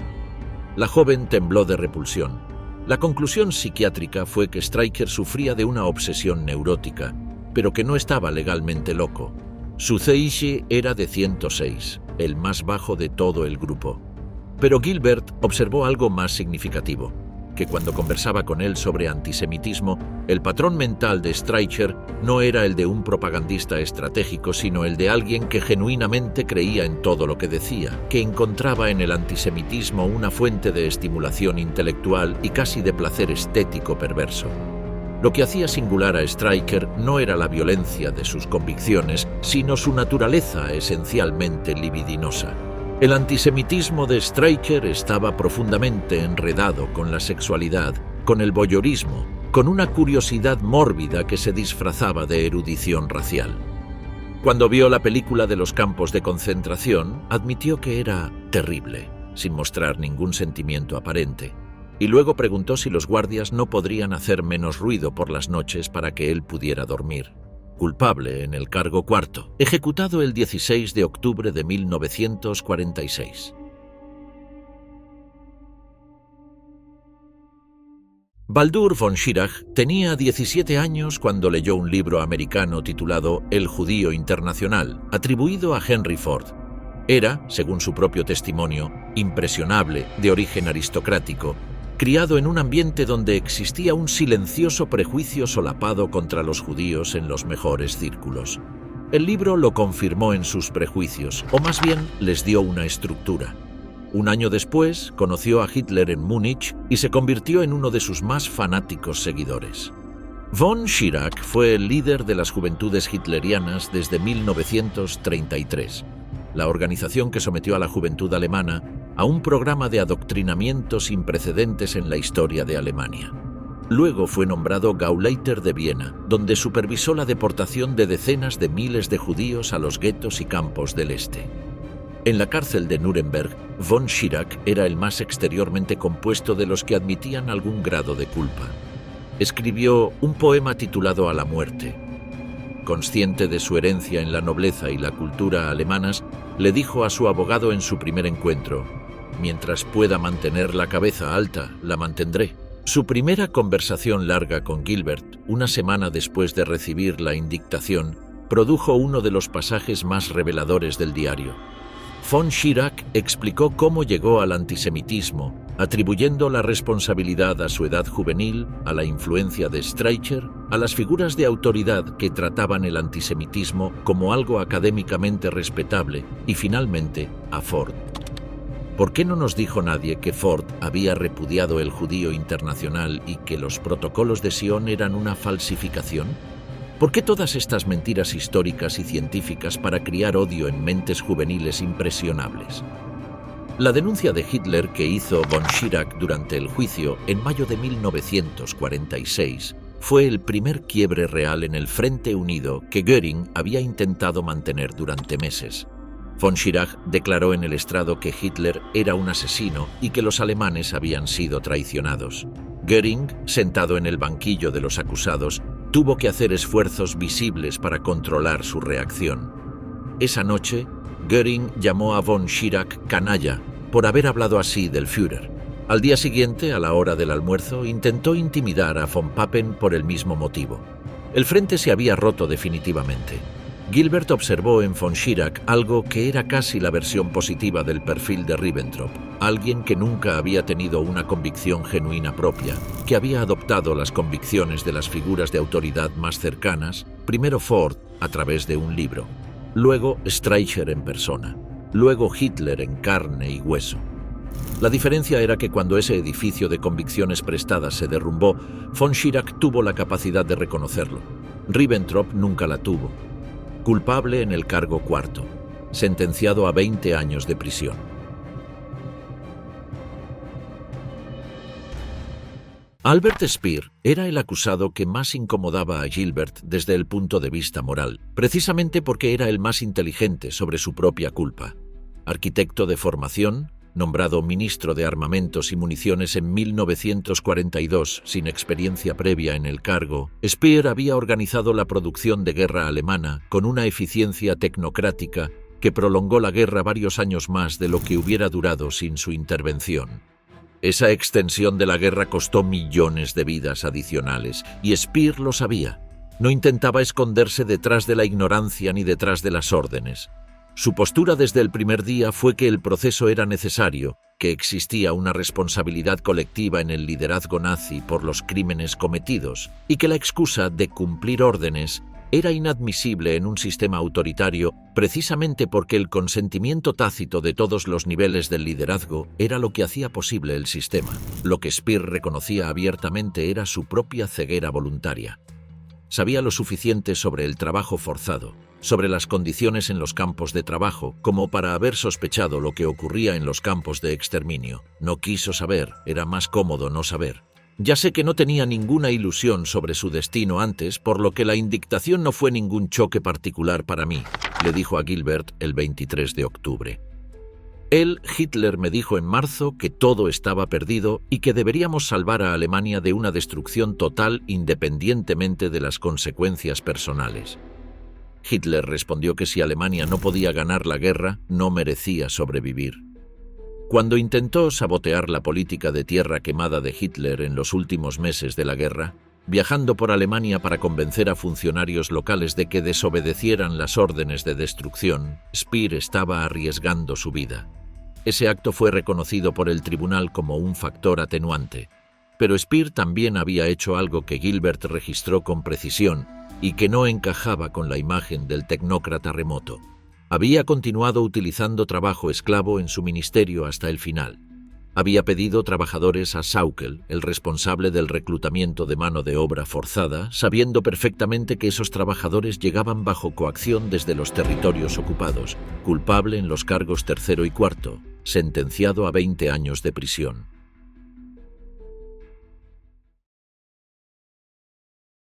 La joven tembló de repulsión. La conclusión psiquiátrica fue que Streicher sufría de una obsesión neurótica, pero que no estaba legalmente loco. Su CIC era de 106, el más bajo de todo el grupo. Pero Gilbert observó algo más significativo, que cuando conversaba con él sobre antisemitismo, el patrón mental de Streicher no era el de un propagandista estratégico, sino el de alguien que genuinamente creía en todo lo que decía, que encontraba en el antisemitismo una fuente de estimulación intelectual y casi de placer estético perverso. Lo que hacía singular a Streicher no era la violencia de sus convicciones, sino su naturaleza esencialmente libidinosa. El antisemitismo de Streicher estaba profundamente enredado con la sexualidad, con el voyeurismo, con una curiosidad mórbida que se disfrazaba de erudición racial. Cuando vio la película de los campos de concentración, admitió que era terrible, sin mostrar ningún sentimiento aparente, y luego preguntó si los guardias no podrían hacer menos ruido por las noches para que él pudiera dormir. Culpable en el cargo cuarto, ejecutado el 16 de octubre de 1946. Baldur von Schirach tenía 17 años cuando leyó un libro americano titulado El judío internacional, atribuido a Henry Ford. Era, según su propio testimonio, impresionable, de origen aristocrático, criado en un ambiente donde existía un silencioso prejuicio solapado contra los judíos en los mejores círculos. El libro lo confirmó en sus prejuicios, o más bien les dio una estructura. Un año después, conoció a Hitler en Múnich y se convirtió en uno de sus más fanáticos seguidores. Von Schirach fue el líder de las juventudes hitlerianas desde 1933, la organización que sometió a la juventud alemana a un programa de adoctrinamiento sin precedentes en la historia de Alemania. Luego fue nombrado Gauleiter de Viena, donde supervisó la deportación de decenas de miles de judíos a los guetos y campos del este. En la cárcel de Nuremberg, von Schirach era el más exteriormente compuesto de los que admitían algún grado de culpa. Escribió un poema titulado A la muerte. Consciente de su herencia en la nobleza y la cultura alemanas, le dijo a su abogado en su primer encuentro: «Mientras pueda mantener la cabeza alta, la mantendré». Su primera conversación larga con Gilbert, una semana después de recibir la indictación, produjo uno de los pasajes más reveladores del diario. Von Schirach explicó cómo llegó al antisemitismo, atribuyendo la responsabilidad a su edad juvenil, a la influencia de Streicher, a las figuras de autoridad que trataban el antisemitismo como algo académicamente respetable y finalmente a Ford. ¿Por qué no nos dijo nadie que Ford había repudiado el judío internacional y que los protocolos de Sion eran una falsificación? ¿Por qué todas estas mentiras históricas y científicas para criar odio en mentes juveniles impresionables? La denuncia de Hitler que hizo von Schirach durante el juicio en mayo de 1946 fue el primer quiebre real en el Frente Unido que Göring había intentado mantener durante meses. Von Schirach declaró en el estrado que Hitler era un asesino y que los alemanes habían sido traicionados. Göring, sentado en el banquillo de los acusados, tuvo que hacer esfuerzos visibles para controlar su reacción. Esa noche, Göring llamó a von Schirach canalla por haber hablado así del Führer. Al día siguiente, a la hora del almuerzo, intentó intimidar a von Papen por el mismo motivo. El frente se había roto definitivamente. Gilbert observó en von Schirach algo que era casi la versión positiva del perfil de Ribbentrop, alguien que nunca había tenido una convicción genuina propia, que había adoptado las convicciones de las figuras de autoridad más cercanas, primero Ford a través de un libro, luego Streicher en persona, luego Hitler en carne y hueso. La diferencia era que cuando ese edificio de convicciones prestadas se derrumbó, von Schirach tuvo la capacidad de reconocerlo. Ribbentrop nunca la tuvo. Culpable en el cargo cuarto, sentenciado a 20 años de prisión. Albert Speer era el acusado que más incomodaba a Gilbert desde el punto de vista moral, precisamente porque era el más inteligente sobre su propia culpa. Arquitecto de formación, nombrado ministro de Armamentos y Municiones en 1942 sin experiencia previa en el cargo, Speer había organizado la producción de guerra alemana con una eficiencia tecnocrática que prolongó la guerra varios años más de lo que hubiera durado sin su intervención. Esa extensión de la guerra costó millones de vidas adicionales, y Speer lo sabía. No intentaba esconderse detrás de la ignorancia ni detrás de las órdenes. Su postura desde el primer día fue que el proceso era necesario, que existía una responsabilidad colectiva en el liderazgo nazi por los crímenes cometidos, y que la excusa de cumplir órdenes era inadmisible en un sistema autoritario precisamente porque el consentimiento tácito de todos los niveles del liderazgo era lo que hacía posible el sistema. Lo que Speer reconocía abiertamente era su propia ceguera voluntaria. Sabía lo suficiente sobre el trabajo forzado, sobre las condiciones en los campos de trabajo, como para haber sospechado lo que ocurría en los campos de exterminio. No quiso saber, era más cómodo no saber. Ya sé que no tenía ninguna ilusión sobre su destino antes, por lo que la indignación no fue ningún choque particular para mí, le dijo a Gilbert el 23 de octubre. Hitler me dijo en marzo que todo estaba perdido y que deberíamos salvar a Alemania de una destrucción total independientemente de las consecuencias personales. Hitler respondió que si Alemania no podía ganar la guerra, no merecía sobrevivir. Cuando intentó sabotear la política de tierra quemada de Hitler en los últimos meses de la guerra, viajando por Alemania para convencer a funcionarios locales de que desobedecieran las órdenes de destrucción, Speer estaba arriesgando su vida. Ese acto fue reconocido por el tribunal como un factor atenuante, pero Speer también había hecho algo que Gilbert registró con precisión y que no encajaba con la imagen del tecnócrata remoto. Había continuado utilizando trabajo esclavo en su ministerio hasta el final. Había pedido trabajadores a Sauckel, el responsable del reclutamiento de mano de obra forzada, sabiendo perfectamente que esos trabajadores llegaban bajo coacción desde los territorios ocupados, culpable en los cargos tercero y cuarto, sentenciado a 20 años de prisión.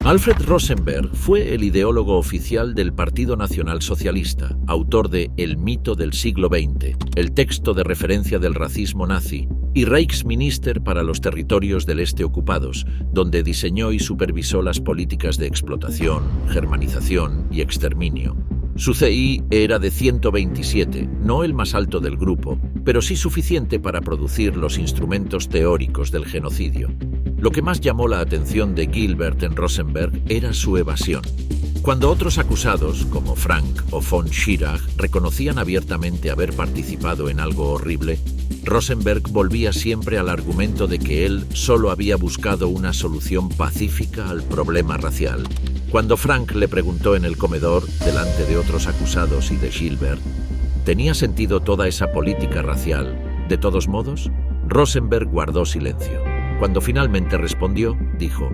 Alfred Rosenberg fue el ideólogo oficial del Partido Nacional Socialista, autor de El mito del siglo XX, el texto de referencia del racismo nazi, y Reichsminister para los territorios del este ocupados, donde diseñó y supervisó las políticas de explotación, germanización y exterminio. Su CI era de 127, no el más alto del grupo, pero sí suficiente para producir los instrumentos teóricos del genocidio. Lo que más llamó la atención de Gilbert en Rosenberg era su evasión. Cuando otros acusados, como Frank o von Schirach, reconocían abiertamente haber participado en algo horrible, Rosenberg volvía siempre al argumento de que él solo había buscado una solución pacífica al problema racial. Cuando Frank le preguntó en el comedor, delante de otros acusados y de Gilbert, ¿tenía sentido toda esa política racial? De todos modos, Rosenberg guardó silencio. Cuando finalmente respondió, dijo: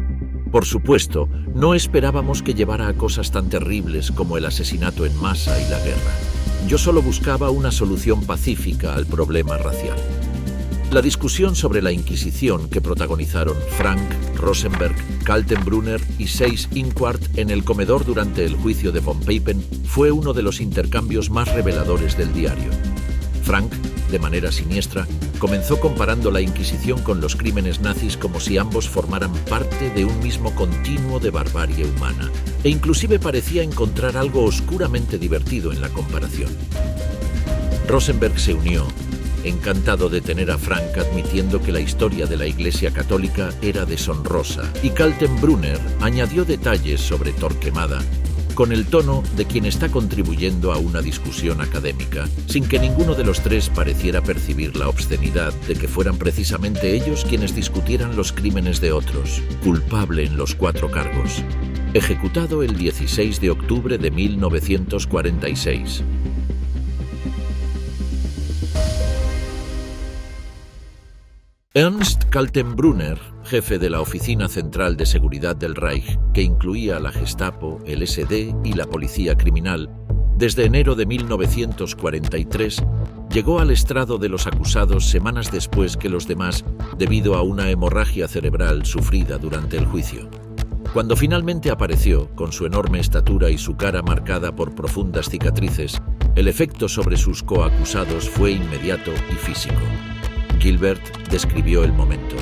«Por supuesto, no esperábamos que llevara a cosas tan terribles como el asesinato en masa y la guerra. Yo solo buscaba una solución pacífica al problema racial». La discusión sobre la Inquisición que protagonizaron Frank, Rosenberg, Kaltenbrunner y Seyss-Inquart en el comedor durante el juicio de von Papen fue uno de los intercambios más reveladores del diario. Frank, de manera siniestra, comenzó comparando la Inquisición con los crímenes nazis como si ambos formaran parte de un mismo continuo de barbarie humana, e inclusive parecía encontrar algo oscuramente divertido en la comparación. Rosenberg se unió, encantado de tener a Frank admitiendo que la historia de la Iglesia Católica era deshonrosa, y Kaltenbrunner añadió detalles sobre Torquemada con el tono de quien está contribuyendo a una discusión académica, sin que ninguno de los tres pareciera percibir la obscenidad de que fueran precisamente ellos quienes discutieran los crímenes de otros, culpable en los 4 cargos. Ejecutado el 16 de octubre de 1946. Ernst Kaltenbrunner, jefe de la Oficina Central de Seguridad del Reich, que incluía la Gestapo, el SD y la Policía Criminal, desde enero de 1943, llegó al estrado de los acusados semanas después que los demás, debido a una hemorragia cerebral sufrida durante el juicio. Cuando finalmente apareció, con su enorme estatura y su cara marcada por profundas cicatrices, el efecto sobre sus coacusados fue inmediato y físico. Gilbert describió el momento.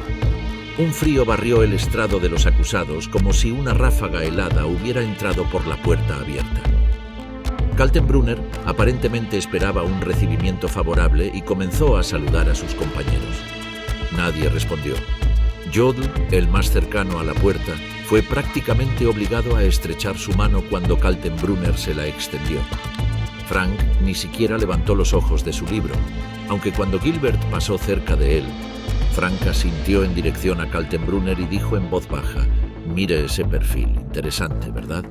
Un frío barrió el estrado de los acusados como si una ráfaga helada hubiera entrado por la puerta abierta. Kaltenbrunner aparentemente esperaba un recibimiento favorable y comenzó a saludar a sus compañeros. Nadie respondió. Jodl, el más cercano a la puerta, fue prácticamente obligado a estrechar su mano cuando Kaltenbrunner se la extendió. Frank ni siquiera levantó los ojos de su libro, aunque cuando Gilbert pasó cerca de él, Frank asintió en dirección a Kaltenbrunner y dijo en voz baja: «Mire ese perfil, interesante, ¿verdad?».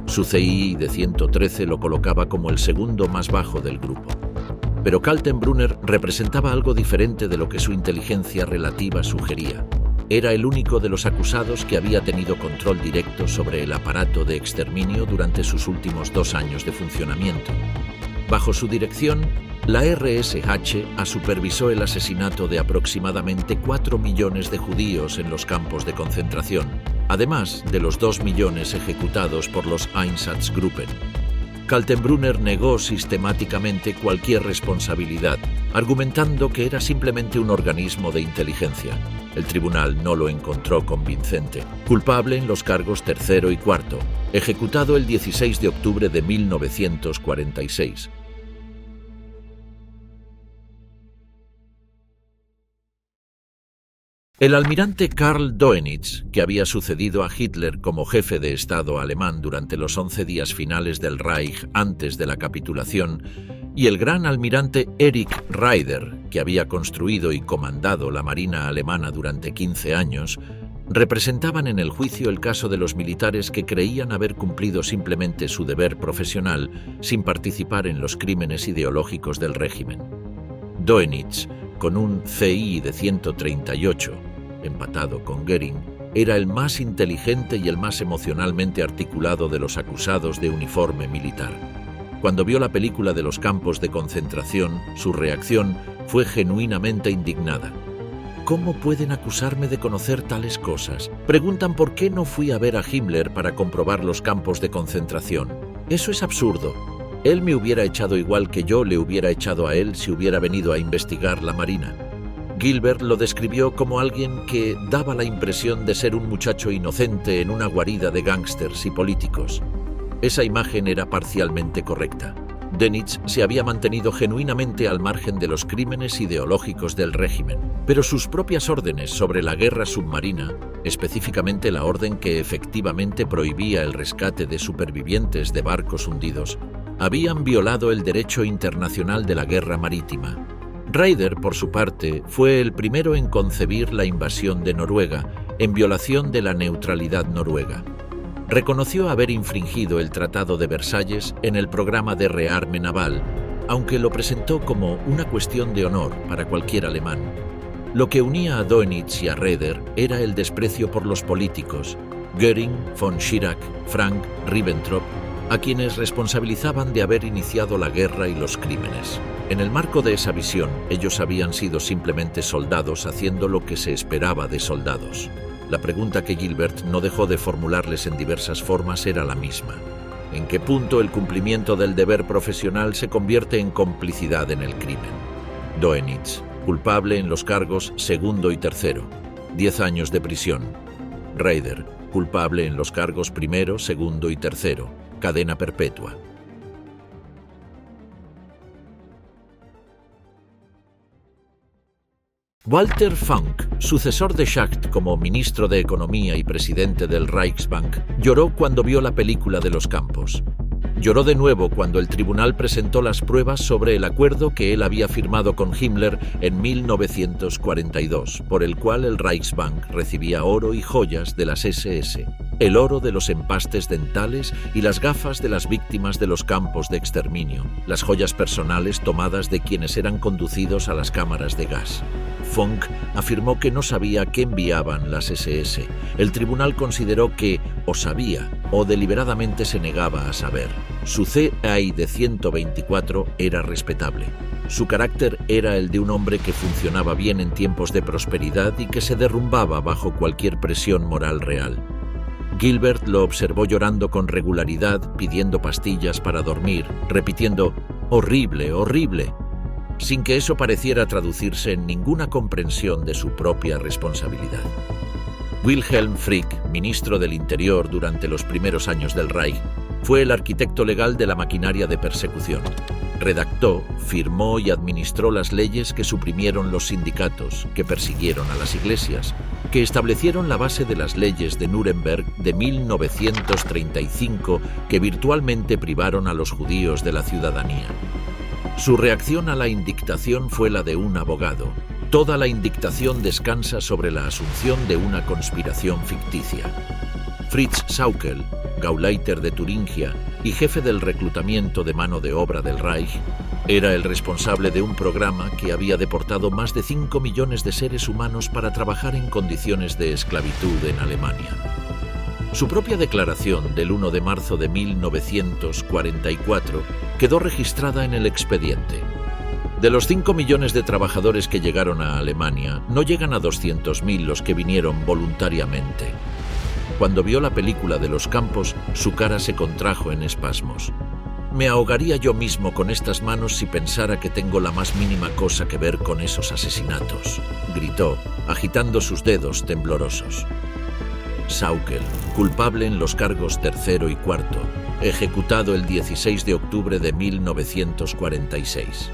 Su CI de 113 lo colocaba como el segundo más bajo del grupo. Pero Kaltenbrunner representaba algo diferente de lo que su inteligencia relativa sugería. Era el único de los acusados que había tenido control directo sobre el aparato de exterminio durante sus últimos 2 años de funcionamiento. Bajo su dirección, la RSH supervisó el asesinato de aproximadamente 4 millones de judíos en los campos de concentración, además de los 2 millones ejecutados por los Einsatzgruppen. Kaltenbrunner negó sistemáticamente cualquier responsabilidad, argumentando que era simplemente un organismo de inteligencia. El tribunal no lo encontró convincente. Culpable en los cargos tercero y cuarto, ejecutado el 16 de octubre de 1946. El almirante Karl Dönitz, que había sucedido a Hitler como jefe de Estado alemán durante los 11 días finales del Reich antes de la capitulación, y el gran almirante Erich Raeder, que había construido y comandado la Marina alemana durante 15 años, representaban en el juicio el caso de los militares que creían haber cumplido simplemente su deber profesional sin participar en los crímenes ideológicos del régimen. Dönitz, con un CI de 138, empatado con Göring, era el más inteligente y el más emocionalmente articulado de los acusados de uniforme militar. Cuando vio la película de los campos de concentración, su reacción fue genuinamente indignada. ¿Cómo pueden acusarme de conocer tales cosas? Preguntan por qué no fui a ver a Himmler para comprobar los campos de concentración. Eso es absurdo. Él me hubiera echado igual que yo le hubiera echado a él si hubiera venido a investigar la Marina. Gilbert lo describió como alguien que daba la impresión de ser un muchacho inocente en una guarida de gángsters y políticos. Esa imagen era parcialmente correcta. Dönitz se había mantenido genuinamente al margen de los crímenes ideológicos del régimen, pero sus propias órdenes sobre la guerra submarina, específicamente la orden que efectivamente prohibía el rescate de supervivientes de barcos hundidos, habían violado el derecho internacional de la guerra marítima. Raeder, por su parte, fue el primero en concebir la invasión de Noruega, en violación de la neutralidad noruega. Reconoció haber infringido el Tratado de Versalles en el programa de rearme naval, aunque lo presentó como una cuestión de honor para cualquier alemán. Lo que unía a Dönitz y a Raeder era el desprecio por los políticos, Göring, von Schirach, Frank, Ribbentrop, a quienes responsabilizaban de haber iniciado la guerra y los crímenes. En el marco de esa visión, ellos habían sido simplemente soldados haciendo lo que se esperaba de soldados. La pregunta que Gilbert no dejó de formularles en diversas formas era la misma. ¿En qué punto el cumplimiento del deber profesional se convierte en complicidad en el crimen? Dönitz, culpable en los cargos segundo y tercero, 10 años de prisión. Raeder, culpable en los cargos primero, segundo y tercero, cadena perpetua. Walter Funk, sucesor de Schacht como ministro de Economía y presidente del Reichsbank, lloró cuando vio la película de los campos. Lloró de nuevo cuando el tribunal presentó las pruebas sobre el acuerdo que él había firmado con Himmler en 1942, por el cual el Reichsbank recibía oro y joyas de las SS, el oro de los empastes dentales y las gafas de las víctimas de los campos de exterminio, las joyas personales tomadas de quienes eran conducidos a las cámaras de gas. Funk afirmó que no sabía qué enviaban las SS. El tribunal consideró que o sabía o deliberadamente se negaba a saber. Su CI de 124 era respetable. Su carácter era el de un hombre que funcionaba bien en tiempos de prosperidad y que se derrumbaba bajo cualquier presión moral real. Gilbert lo observó llorando con regularidad, pidiendo pastillas para dormir, repitiendo «horrible, horrible», sin que eso pareciera traducirse en ninguna comprensión de su propia responsabilidad. Wilhelm Frick, ministro del Interior durante los primeros años del Reich, fue el arquitecto legal de la maquinaria de persecución. Redactó, firmó y administró las leyes que suprimieron los sindicatos, que persiguieron a las iglesias, que establecieron la base de las leyes de Nuremberg de 1935, que virtualmente privaron a los judíos de la ciudadanía. Su reacción a la indictación fue la de un abogado. Toda la indictación descansa sobre la asunción de una conspiración ficticia. Fritz Sauckel, Gauleiter de Turingia y jefe del reclutamiento de mano de obra del Reich, era el responsable de un programa que había deportado más de 5 millones de seres humanos para trabajar en condiciones de esclavitud en Alemania. Su propia declaración del 1 de marzo de 1944 quedó registrada en el expediente. De los 5 millones de trabajadores que llegaron a Alemania, no llegan a 200.000 los que vinieron voluntariamente. Cuando vio la película de los campos, su cara se contrajo en espasmos. «Me ahogaría yo mismo con estas manos si pensara que tengo la más mínima cosa que ver con esos asesinatos», gritó, agitando sus dedos temblorosos. Sauckel, culpable en los cargos tercero y cuarto, ejecutado el 16 de octubre de 1946.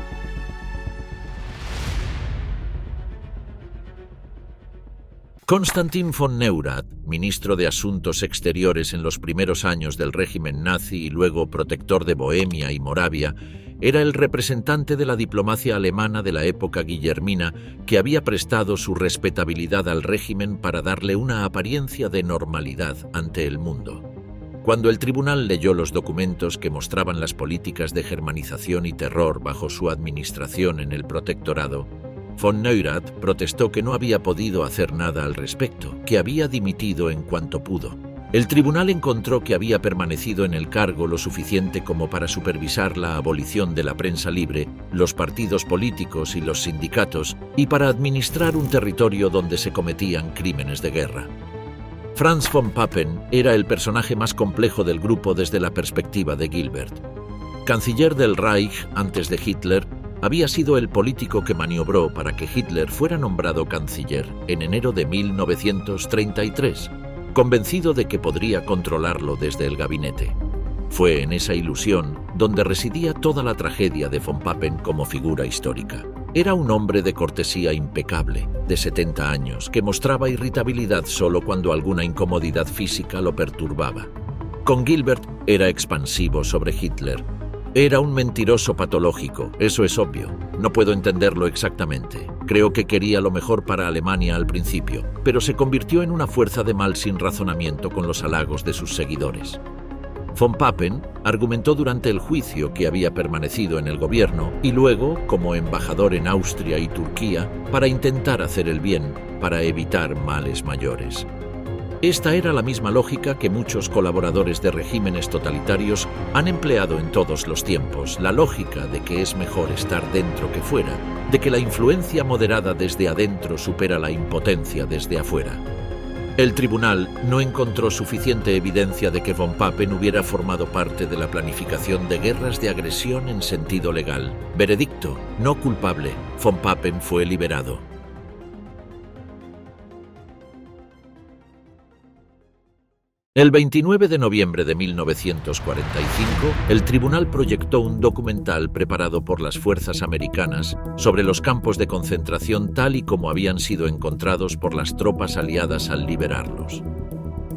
Konstantin von Neurath, ministro de Asuntos Exteriores en los primeros años del régimen nazi y luego protector de Bohemia y Moravia, era el representante de la diplomacia alemana de la época guillermina que había prestado su respetabilidad al régimen para darle una apariencia de normalidad ante el mundo. Cuando el tribunal leyó los documentos que mostraban las políticas de germanización y terror bajo su administración en el protectorado, von Neurath protestó que no había podido hacer nada al respecto, que había dimitido en cuanto pudo. El tribunal encontró que había permanecido en el cargo lo suficiente como para supervisar la abolición de la prensa libre, los partidos políticos y los sindicatos, y para administrar un territorio donde se cometían crímenes de guerra. Franz von Papen era el personaje más complejo del grupo desde la perspectiva de Gilbert. Canciller del Reich antes de Hitler, había sido el político que maniobró para que Hitler fuera nombrado canciller en enero de 1933, convencido de que podría controlarlo desde el gabinete. Fue en esa ilusión donde residía toda la tragedia de von Papen como figura histórica. Era un hombre de cortesía impecable, de 70 años, que mostraba irritabilidad solo cuando alguna incomodidad física lo perturbaba. Con Gilbert era expansivo sobre Hitler. Era un mentiroso patológico, eso es obvio. No puedo entenderlo exactamente. Creo que quería lo mejor para Alemania al principio, pero se convirtió en una fuerza de mal sin razonamiento con los halagos de sus seguidores. Von Papen argumentó durante el juicio que había permanecido en el gobierno y luego como embajador en Austria y Turquía para intentar hacer el bien, para evitar males mayores. Esta era la misma lógica que muchos colaboradores de regímenes totalitarios han empleado en todos los tiempos, la lógica de que es mejor estar dentro que fuera, de que la influencia moderada desde adentro supera la impotencia desde afuera. El tribunal no encontró suficiente evidencia de que von Papen hubiera formado parte de la planificación de guerras de agresión en sentido legal. Veredicto: no culpable. Von Papen fue liberado. El 29 de noviembre de 1945, el tribunal proyectó un documental preparado por las fuerzas americanas sobre los campos de concentración tal y como habían sido encontrados por las tropas aliadas al liberarlos.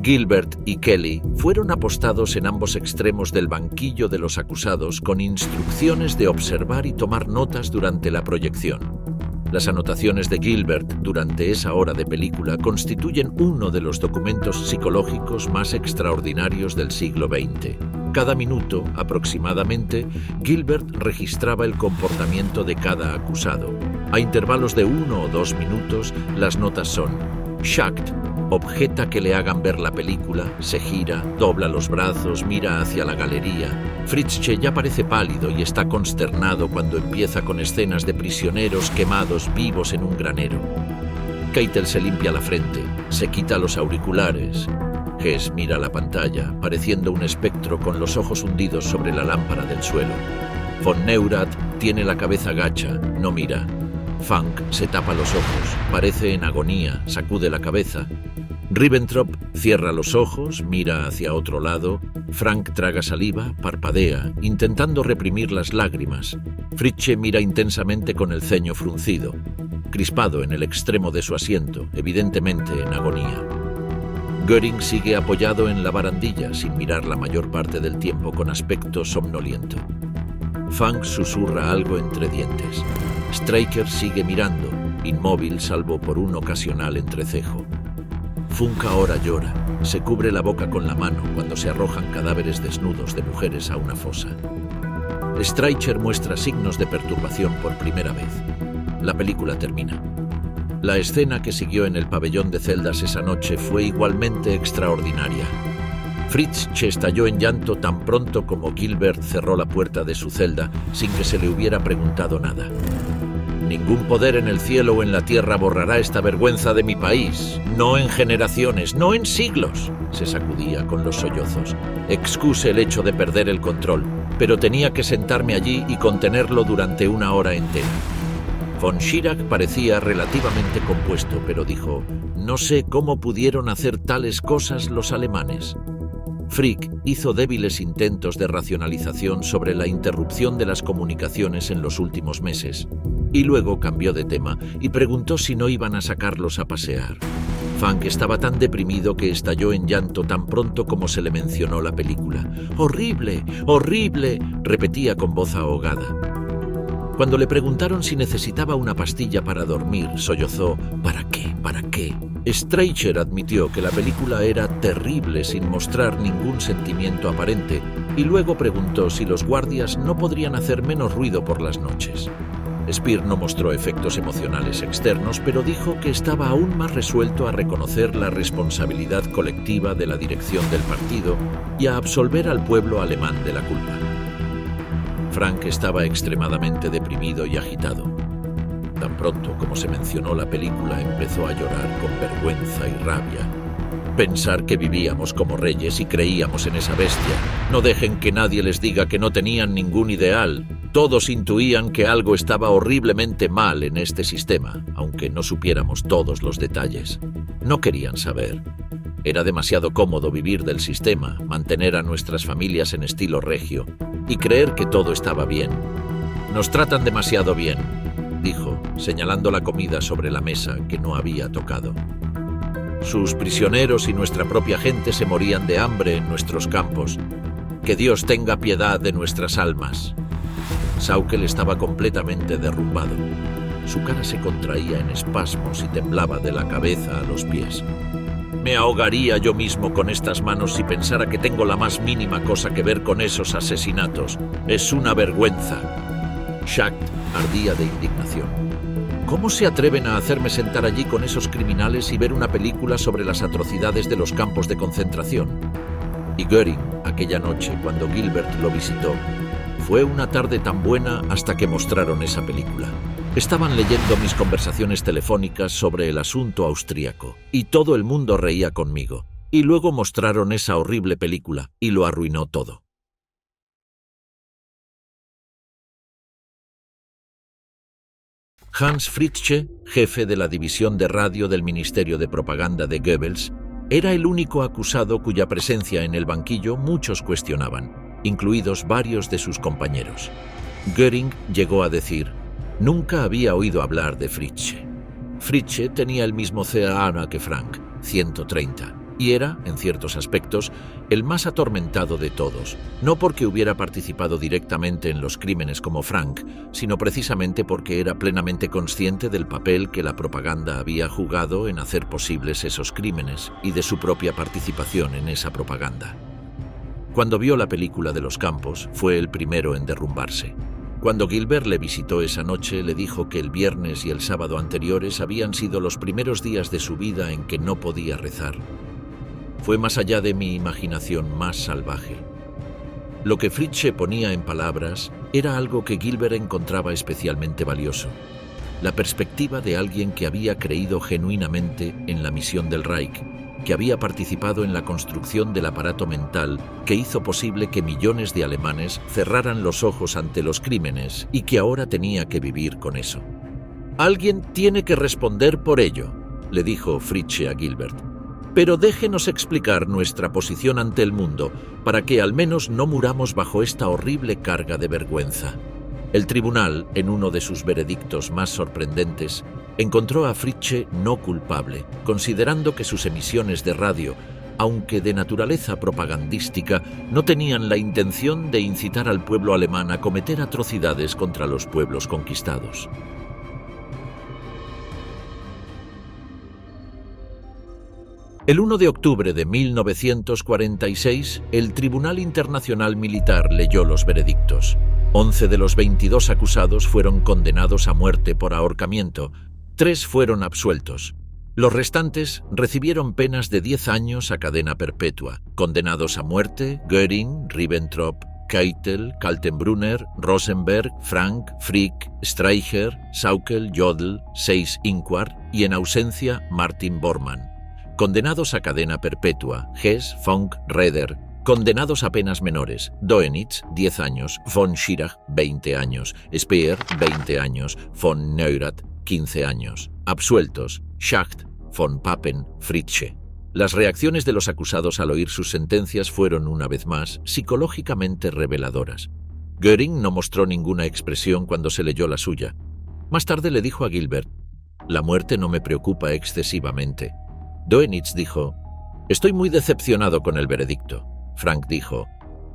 Gilbert y Kelly fueron apostados en ambos extremos del banquillo de los acusados con instrucciones de observar y tomar notas durante la proyección. Las anotaciones de Gilbert durante esa hora de película constituyen uno de los documentos psicológicos más extraordinarios del siglo XX. Cada minuto, aproximadamente, Gilbert registraba el comportamiento de cada acusado. A intervalos de 1 o 2 minutos, las notas son: shocked, Objeta que le hagan ver la película, se gira, dobla los brazos, mira hacia la galería. Fritzsche ya parece pálido y está consternado cuando empieza con escenas de prisioneros quemados vivos en un granero. Keitel se limpia la frente, se quita los auriculares. Hess mira la pantalla, pareciendo un espectro con los ojos hundidos sobre la lámpara del suelo. Von Neurath tiene la cabeza gacha, no mira. Funk se tapa los ojos, parece en agonía, sacude la cabeza. Ribbentrop cierra los ojos, mira hacia otro lado. Frank traga saliva, parpadea, intentando reprimir las lágrimas. Fritzsche mira intensamente con el ceño fruncido, crispado en el extremo de su asiento, evidentemente en agonía. Göring sigue apoyado en la barandilla, sin mirar la mayor parte del tiempo con aspecto somnoliento. Funk susurra algo entre dientes. Stryker sigue mirando, inmóvil salvo por un ocasional entrecejo. Funk ahora llora, se cubre la boca con la mano cuando se arrojan cadáveres desnudos de mujeres a una fosa. Stryker muestra signos de perturbación por primera vez. La película termina. La escena que siguió en el pabellón de celdas esa noche fue igualmente extraordinaria. Fritzsche estalló en llanto tan pronto como Gilbert cerró la puerta de su celda sin que se le hubiera preguntado nada. Ningún poder en el cielo o en la tierra borrará esta vergüenza de mi país. No en generaciones, no en siglos. Se sacudía con los sollozos. Excuse el hecho de perder el control, pero tenía que sentarme allí y contenerlo durante una hora entera. Von Schirach parecía relativamente compuesto, pero dijo: «No sé cómo pudieron hacer tales cosas los alemanes». Frick hizo débiles intentos de racionalización sobre la interrupción de las comunicaciones en los últimos meses, y luego cambió de tema y preguntó si no iban a sacarlos a pasear. Funk estaba tan deprimido que estalló en llanto tan pronto como se le mencionó la película. «¡Horrible! ¡Horrible!», repetía con voz ahogada. Cuando le preguntaron si necesitaba una pastilla para dormir, sollozó: «¿Para qué? ¿Para qué?». Streicher admitió que la película era terrible sin mostrar ningún sentimiento aparente y luego preguntó si los guardias no podrían hacer menos ruido por las noches. Speer no mostró efectos emocionales externos, pero dijo que estaba aún más resuelto a reconocer la responsabilidad colectiva de la dirección del partido y a absolver al pueblo alemán de la culpa. Frank estaba extremadamente deprimido y agitado. Tan pronto como se mencionó la película, empezó a llorar con vergüenza y rabia. Pensar que vivíamos como reyes y creíamos en esa bestia. No dejen que nadie les diga que no tenían ningún ideal. Todos intuían que algo estaba horriblemente mal en este sistema, aunque no supiéramos todos los detalles. No querían saber. Era demasiado cómodo vivir del sistema, mantener a nuestras familias en estilo regio y creer que todo estaba bien. «Nos tratan demasiado bien», dijo, señalando la comida sobre la mesa que no había tocado. «Sus prisioneros y nuestra propia gente se morían de hambre en nuestros campos. Que Dios tenga piedad de nuestras almas». Saukel estaba completamente derrumbado. Su cara se contraía en espasmos y temblaba de la cabeza a los pies. «Me ahogaría yo mismo con estas manos si pensara que tengo la más mínima cosa que ver con esos asesinatos. Es una vergüenza». Schacht ardía de indignación. «¿Cómo se atreven a hacerme sentar allí con esos criminales y ver una película sobre las atrocidades de los campos de concentración?» Y Göring, aquella noche, cuando Gilbert lo visitó, fue una tarde tan buena hasta que mostraron esa película. Estaban leyendo mis conversaciones telefónicas sobre el asunto austríaco, y todo el mundo reía conmigo. Y luego mostraron esa horrible película, y lo arruinó todo. Hans Fritzsche, jefe de la división de radio del Ministerio de Propaganda de Goebbels, era el único acusado cuya presencia en el banquillo muchos cuestionaban, incluidos varios de sus compañeros. Göring llegó a decir: «Nunca había oído hablar de Fritzsche». Fritzsche tenía el mismo CA que Frank, 130, y era, en ciertos aspectos, el más atormentado de todos, no porque hubiera participado directamente en los crímenes como Frank, sino precisamente porque era plenamente consciente del papel que la propaganda había jugado en hacer posibles esos crímenes y de su propia participación en esa propaganda. Cuando vio la película de los campos, fue el primero en derrumbarse. Cuando Gilbert le visitó esa noche, le dijo que el viernes y el sábado anteriores habían sido los primeros días de su vida en que no podía rezar. Fue más allá de mi imaginación más salvaje. Lo que Fritzsche ponía en palabras era algo que Gilbert encontraba especialmente valioso. La perspectiva de alguien que había creído genuinamente en la misión del Reich, que había participado en la construcción del aparato mental que hizo posible que millones de alemanes cerraran los ojos ante los crímenes y que ahora tenía que vivir con eso. «Alguien tiene que responder por ello», le dijo Fritzsche a Gilbert. «Pero déjenos explicar nuestra posición ante el mundo para que al menos no muramos bajo esta horrible carga de vergüenza». El tribunal, en uno de sus veredictos más sorprendentes, encontró a Fritzsche no culpable, considerando que sus emisiones de radio, aunque de naturaleza propagandística, no tenían la intención de incitar al pueblo alemán a cometer atrocidades contra los pueblos conquistados. El 1 de octubre de 1946, el Tribunal Internacional Militar leyó los veredictos. 11 de los 22 acusados fueron condenados a muerte por ahorcamiento, 3 fueron absueltos. Los restantes recibieron penas de 10 años a cadena perpetua. Condenados a muerte, Göring, Ribbentrop, Keitel, Kaltenbrunner, Rosenberg, Frank, Frick, Streicher, Saukel, Jodl, Seyss-Inquart y, en ausencia, Martin Bormann. Condenados a cadena perpetua, Hess, Funk, Raeder. Condenados a penas menores, Doenitz, 10 años, von Schirach, 20 años, Speer, 20 años, von Neurath, 15 años. Absueltos, Schacht, von Papen, Fritzsche. Las reacciones de los acusados al oír sus sentencias fueron, una vez más, psicológicamente reveladoras. Göring no mostró ninguna expresión cuando se leyó la suya. Más tarde le dijo a Gilbert: «La muerte no me preocupa excesivamente». Doenitz dijo: «Estoy muy decepcionado con el veredicto». Frank dijo: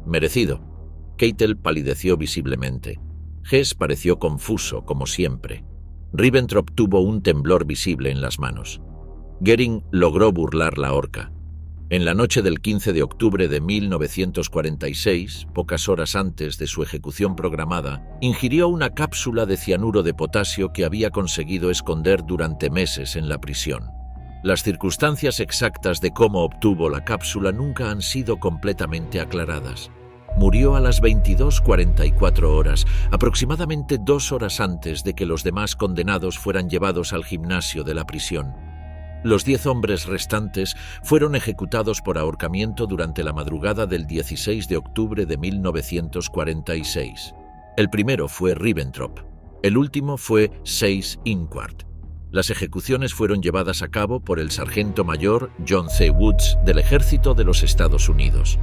«Merecido». Keitel palideció visiblemente. Hess pareció confuso, como siempre. Ribbentrop tuvo un temblor visible en las manos. Göring logró burlar la horca. En la noche del 15 de octubre de 1946, pocas horas antes de su ejecución programada, ingirió una cápsula de cianuro de potasio que había conseguido esconder durante meses en la prisión. Las circunstancias exactas de cómo obtuvo la cápsula nunca han sido completamente aclaradas. Murió a las 22:44 horas, aproximadamente 2 horas antes de que los demás condenados fueran llevados al gimnasio de la prisión. Los 10 hombres restantes fueron ejecutados por ahorcamiento durante la madrugada del 16 de octubre de 1946. El primero fue Ribbentrop. El último fue Seyss-Inquart. Las ejecuciones fueron llevadas a cabo por el sargento mayor John C. Woods del Ejército de los Estados Unidos.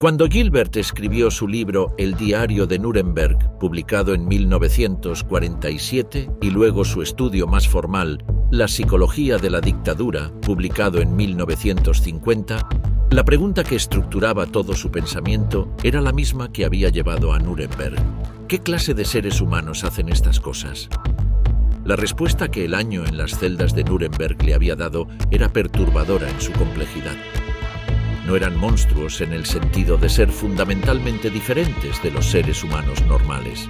Cuando Gilbert escribió su libro El diario de Nuremberg, publicado en 1947, y luego su estudio más formal, La psicología de la dictadura, publicado en 1950, la pregunta que estructuraba todo su pensamiento era la misma que había llevado a Nuremberg. ¿Qué clase de seres humanos hacen estas cosas? La respuesta que el año en las celdas de Nuremberg le había dado era perturbadora en su complejidad. No eran monstruos en el sentido de ser fundamentalmente diferentes de los seres humanos normales.